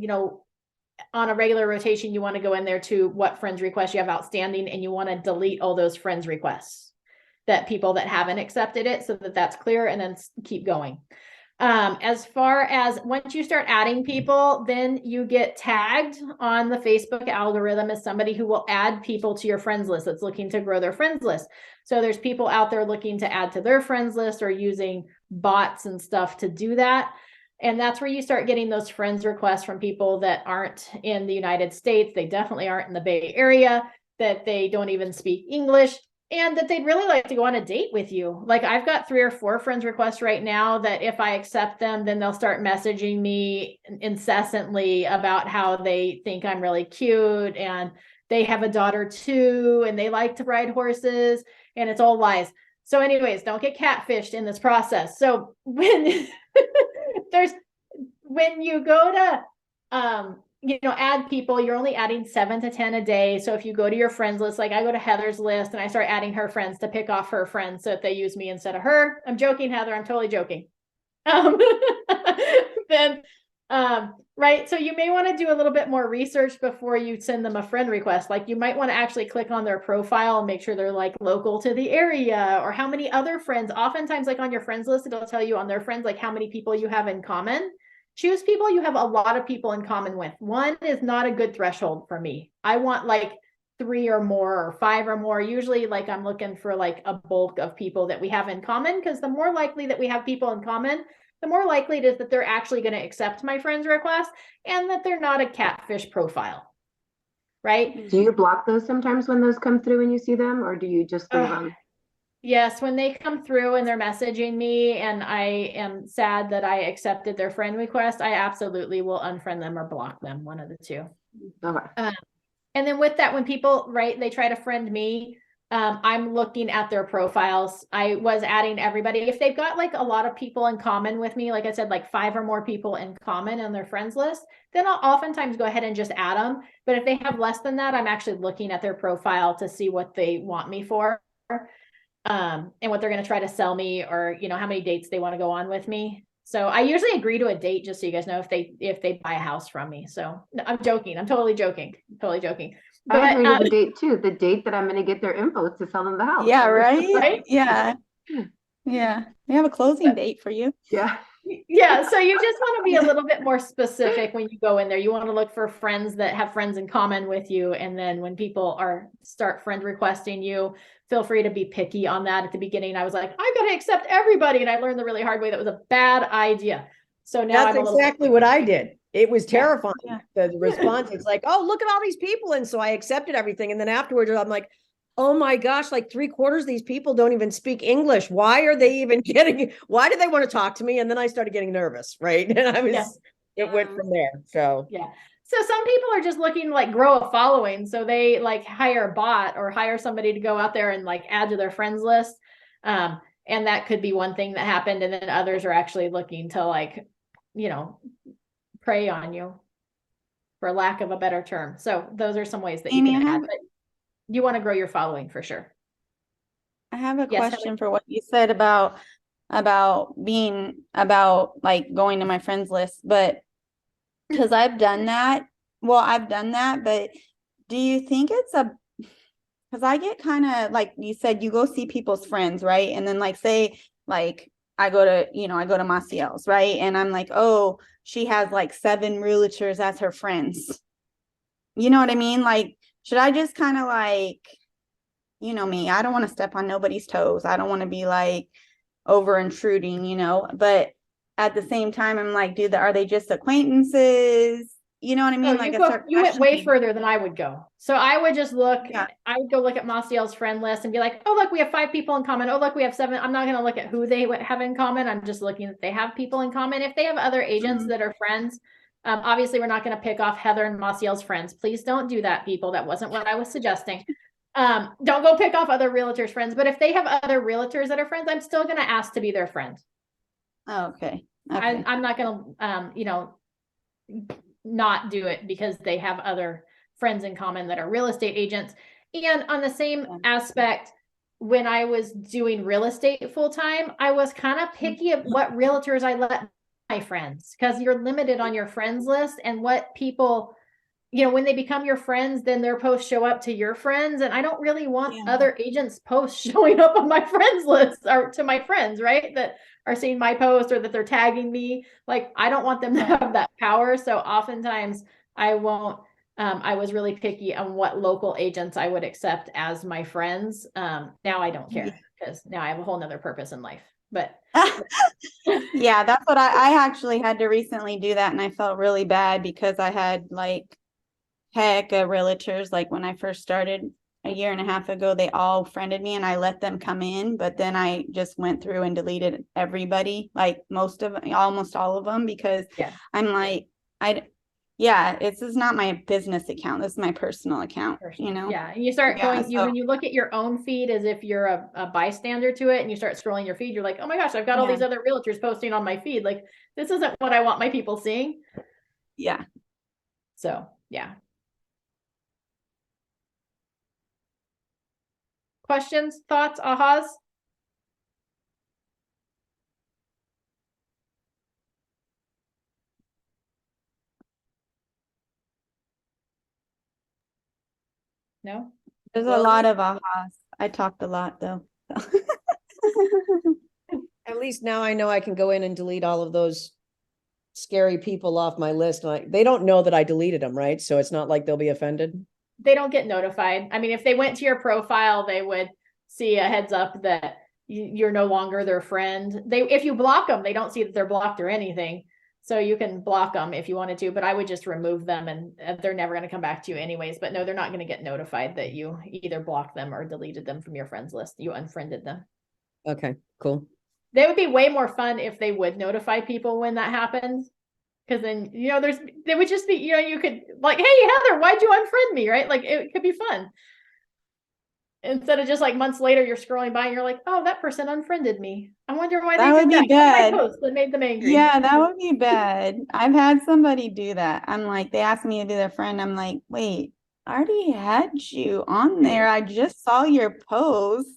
on a regular rotation, you want to go in there to what friends requests you have outstanding, and you want to delete all those friends requests, that people that haven't accepted it, so that that's clear, and then keep going. As far as once you start adding people, then you get tagged on the Facebook algorithm as somebody who will add people to your friends list that's looking to grow their friends list. So there's people out there looking to add to their friends list, or using bots and stuff to do that. And that's where you start getting those friends requests from people that aren't in the United States. They definitely aren't in the Bay Area, that they don't even speak English, and that they'd really like to go on a date with you. Like I've got 3 or 4 friends requests right now that if I accept them, then they'll start messaging me incessantly about how they think I'm really cute, and they have a daughter too, and they like to ride horses, and it's all lies. So anyways, don't get catfished in this process. So when when you go to add people, you're only adding 7 to 10 a day. So if you go to your friends list, like I go to Heather's list and I start adding her friends to pick off her friends so that they use me instead of her. I'm joking, Heather. I'm totally joking. Then, right. So you may want to do a little bit more research before you send them a friend request. Like you might want to actually click on their profile and make sure they're like local to the area, or how many other friends. Oftentimes, like on your friends list, it'll tell you on their friends, like how many people you have in common. Choose people you have a lot of people in common with. 1 is not a good threshold for me. I want like 3 or more, or 5 or more. Usually like I'm looking for like a bulk of people that we have in common, because the more likely that we have people in common, the more likely it is that they're actually going to accept my friend's request, and that they're not a catfish profile. Right? Do you block those sometimes when those come through and you see them, or do you just leave them? Yes, when they come through and they're messaging me and I am sad that I accepted their friend request, I absolutely will unfriend them or block them, one of the two. Okay. And then with that, when people, right, they try to friend me, I'm looking at their profiles. I was adding everybody. If they've got like a lot of people in common with me, like I said, like 5 or more people in common on their friends list, then I'll oftentimes go ahead and just add them. But if they have less than that, I'm actually looking at their profile to see what they want me for. And what they're going to try to sell me, or how many dates they want to go on with me. So I usually agree to a date, just so you guys know, if they buy a house from me. So no, I'm joking. I'm totally joking. But I agree with the date too. The date that I'm going to get their info to sell them the house. Yeah, right? Right? Yeah. Yeah. We have a closing date for you. Yeah. Yeah, so you just want to be a little bit more specific when you go in there. You want to look for friends that have friends in common with you. And then when people start friend requesting you, feel free to be picky on that. At the beginning, I was like, I got to accept everybody. And I learned the really hard way that was a bad idea. So now That's exactly what I did. It was terrifying. Yeah. The response is like, oh, look at all these people. And so I accepted everything. And then afterwards, I'm like, oh my gosh, like 3/4 of these people don't even speak English. Why are they even why do they want to talk to me? And then I started getting nervous, right? And it went from there. So yeah. So some people are just looking to like grow a following. So they like hire a bot or hire somebody to go out there and like add to their friends list. And that could be one thing that happened. And then others are actually looking to like, prey on you, for lack of a better term. So those are some ways that you Amy, can add, but you want to grow your following for sure. I have a Yes, Heather. question for what you said about like going to my friends list, but because I've done that. Well, I've done that, but do you think it's because I get kind of like you said, you go see people's friends, right? And then like say like I go to Maciel's, right? And I'm like, oh, she has like 7 realtors as her friends. You know what I mean? Like, should I just kind of like, you know me, I don't want to step on nobody's toes. I don't want to be like over intruding, but at the same time, I'm like, are they just acquaintances? You know what I mean? Oh, Like you went way questioning. further than I would go. So I would just look, Yeah. I would go look at Maciel's friend list and be like, oh, look, we have 5 people in common. Oh, look, we have 7. I'm not going to look at who they have in common. I'm just looking if they have people in common. If they have other agents Mhm. that are friends, obviously we're not going to pick off Heather and Maciel's friends. Please don't do that, people. That wasn't what I was suggesting. Don't go pick off other realtors' friends. But if they have other realtors that are friends, I'm still going to ask to be their friend. Oh, okay. Okay. I'm not going to, not do it because they have other friends in common that are real estate agents. And on the same aspect, when I was doing real estate full time, I was kind of picky of what realtors I let my friends, because you're limited on your friends list and what people, when they become your friends, then their posts show up to your friends. And I don't really want Yeah. other agents' posts showing up on my friends list or to my friends, right? That are seeing my post or that they're tagging me. Like, I don't want them to have that power. So oftentimes I won't, I was really picky on what local agents I would accept as my friends. Now I don't care because now I have a whole nother purpose in life, but Yeah, that's what I actually had to recently do that. And I felt really bad because I had like realtors, like when I first started a year and a half ago, they all friended me and I let them come in, but then I just went through and deleted everybody, like almost all of them, because I'm like, this is not my business account. This is my personal account, Yeah. And you start when you look at your own feed as if you're a bystander to it and you start scrolling your feed, you're like, oh my gosh, I've got all these other realtors posting on my feed. Like, this isn't what I want my people seeing. Yeah. So, yeah. Questions, thoughts, ahas? No? There's a lot of ahas. I talked a lot though. At least now I know I can go in and delete all of those scary people off my list. Like, they don't know that I deleted them, right? So it's not like they'll be offended. They don't get notified. I mean, if they went to your profile, they would see a heads up that you're no longer their friend. If you block them, they don't see that they're blocked or anything. So you can block them if you wanted to, but I would just remove them and they're never going to come back to you anyways. But no, they're not going to get notified that you either blocked them or deleted them from your friends list. You unfriended them. Okay, cool. They would be way more fun if they would notify people when that happens. Because then, they would just be, you could like, hey, Heather, why'd you unfriend me? Right? Like, it could be fun. Instead of just like months later, you're scrolling by and you're like, oh, that person unfriended me. I wonder why that they would did be that. bad. My post that made them angry. Yeah, that would be bad. I've had somebody do that. I'm like, they asked me to be their friend. I'm like, wait, I already had you on there. I just saw your post.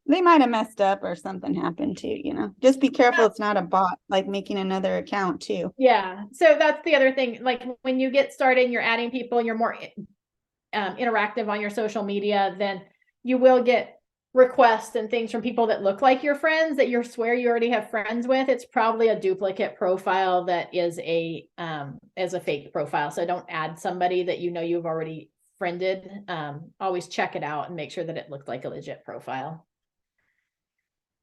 They might have messed up or something happened too, just be careful. It's not a bot, like making another account too. Yeah. So that's the other thing. Like, when you get started and you're adding people and you're more interactive on your social media, then you will get requests and things from people that look like your friends that you swear you already have friends with. It's probably a duplicate profile that is a fake profile. So don't add somebody that you've already friended. Always check it out and make sure that it looks like a legit profile.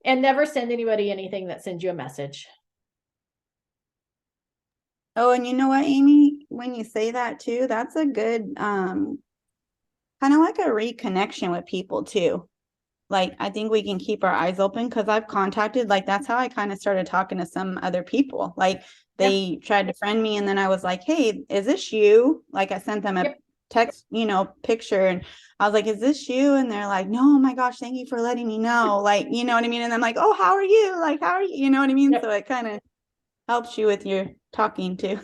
And never send anybody anything that sends you a message. Oh, and you know what, Amy, when you say that too, that's a good kind of like a reconnection with people too. Like, I think we can keep our eyes open, because I've contacted, like, that's how I kind of started talking to some other people. Like, they tried to friend me and then I was like, hey, is this you? Like, I sent them a text, picture, and I was like, is this you? And they're like, no, oh my gosh, thank you for letting me know. Like, you know what I mean? And I'm like, oh, how are you? Like, how are you? You know what I mean? So it kind of helps you with your talking too.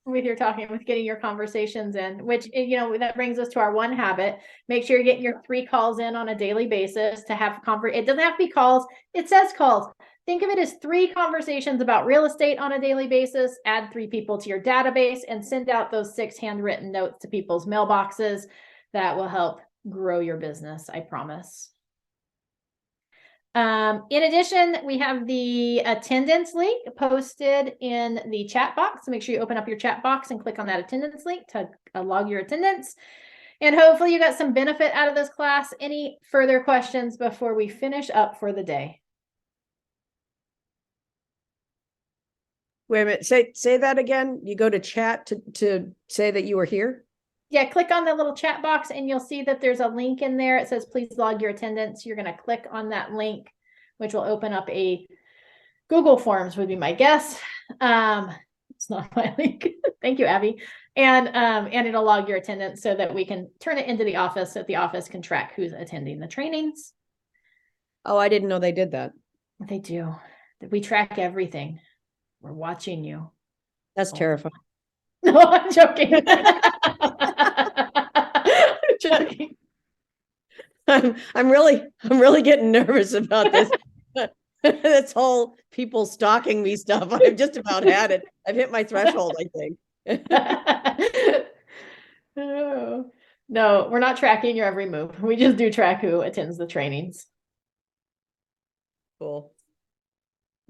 with your talking, with getting your conversations in, which, you know, that brings us to our one habit. Make sure you're getting your 3 calls in on a daily basis to have it doesn't have to be calls. It says calls. Think of it as 3 conversations about real estate on a daily basis. Add 3 people to your database and send out those 6 handwritten notes to people's mailboxes. That will help grow your business, I promise. In addition, we have the attendance link posted in the chat box. So make sure you open up your chat box and click on that attendance link to log your attendance. And hopefully you got some benefit out of this class. Any further questions before we finish up for the day? Wait a minute, say that again. You go to chat to say that you were here? Yeah, click on the little chat box and you'll see that there's a link in there. It says, please log your attendance. You're going to click on that link, which will open up a Google Forms would be my guess. It's not my link. Thank you, Abby. And it'll log your attendance so that we can turn it into the office so that the office can track who's attending the trainings. Oh, I didn't know they did that. They do. We track everything. We're watching you. That's terrifying. No, I'm joking. I'm joking. I'm really getting nervous about this. This whole people stalking me stuff. I've just about had it. I've hit my threshold, I think. Oh, no, we're not tracking your every move. We just do track who attends the trainings. Cool.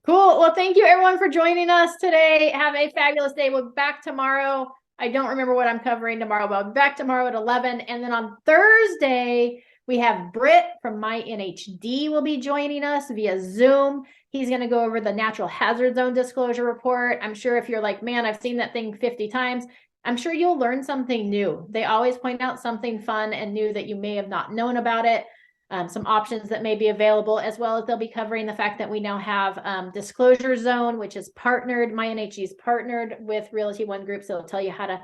Cool. Well, thank you everyone for joining us today. Have a fabulous day. We'll be back tomorrow. I don't remember what I'm covering tomorrow, but I'll be back tomorrow at 11. And then on Thursday, we have Britt from My NHD will be joining us via Zoom. He's going to go over the natural hazard zone disclosure report. I'm sure if you're like, man, I've seen that thing 50 times, I'm sure you'll learn something new. They always point out something fun and new that you may have not known about it. Some options that may be available, as well as they'll be covering the fact that we now have Disclosure Zone, which is partnered. My NHG is partnered with Realty One Group, so it'll tell you how to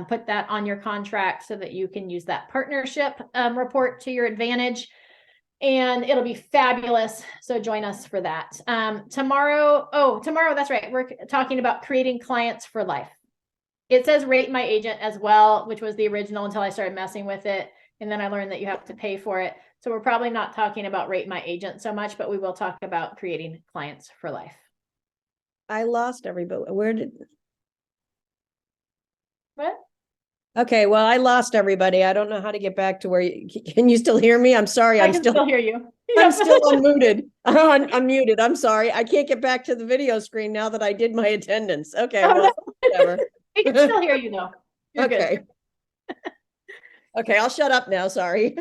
put that on your contract so that you can use that partnership report to your advantage. And it'll be fabulous. So join us for that. Tomorrow, that's right. We're talking about creating clients for life. It says Rate My Agent as well, which was the original until I started messing with it. And then I learned that you have to pay for it. So we're probably not talking about Rate My Agent so much, but we will talk about creating clients for life. I lost everybody. Where did? What? Okay, well, I lost everybody. I don't know how to get back to where you can you still hear me? I'm sorry. I can still hear you. I'm still unmuted. I'm muted. I'm sorry. I can't get back to the video screen now that I did my attendance. Okay, Oh, well, no. whatever. We can still hear you though. You're Okay. Good. Okay, I'll shut up now. Sorry.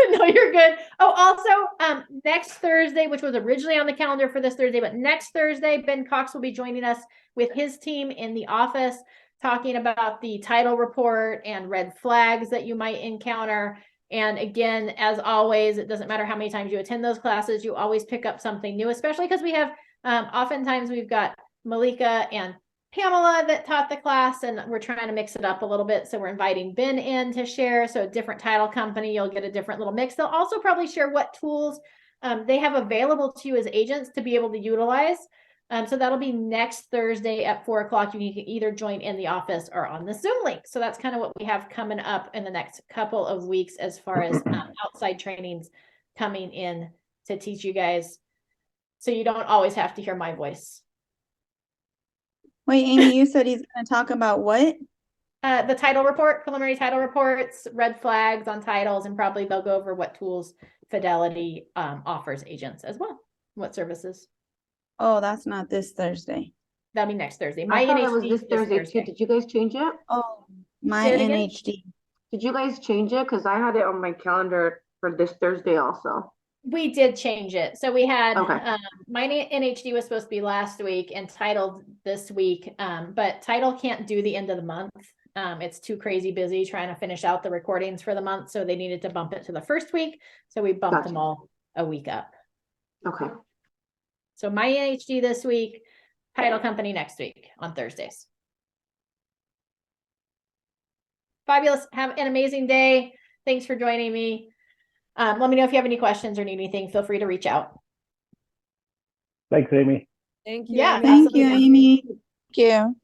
No, you're good. Oh, also, next Thursday, which was originally on the calendar for this Thursday, but next Thursday, Ben Cox will be joining us with his team in the office, talking about the title report and red flags that you might encounter. And again, as always, it doesn't matter how many times you attend those classes, you always pick up something new, especially because we have, oftentimes we've got Malika and Pamela that taught the class, and we're trying to mix it up a little bit. So we're inviting Ben in to share. So a different title company, you'll get a different little mix. They'll also probably share what tools they have available to you as agents to be able to utilize. So that'll be next Thursday at 4 o'clock. You can either join in the office or on the Zoom link. So that's kind of what we have coming up in the next couple of weeks as far as outside trainings coming in to teach you guys, so you don't always have to hear my voice. Wait, Amy, you said he's going to talk about what? The title report, preliminary title reports, red flags on titles, and probably they'll go over what tools Fidelity offers agents as well. What services. Oh, that's not this Thursday. That'll be next Thursday. I thought it was NHD this Thursday too. Did you guys change it? Oh, My Say it again? NHD. Did you guys change it? Because I had it on my calendar for this Thursday also. We did change it. So we had, Okay. my NHD was supposed to be last week and titled this week, but title can't do the end of the month. It's too crazy busy trying to finish out the recordings for the month. So they needed to bump it to the first week. So we bumped them Gotcha. all a week up. Okay. So my NHD this week, title company next week on Thursdays. Fabulous. Have an amazing day. Thanks for joining me. Let me know if you have any questions or need anything. Feel free to reach out. Thanks, Amy. Thank you. Yeah, Amy. Thank you, absolutely. Amy. Thank you.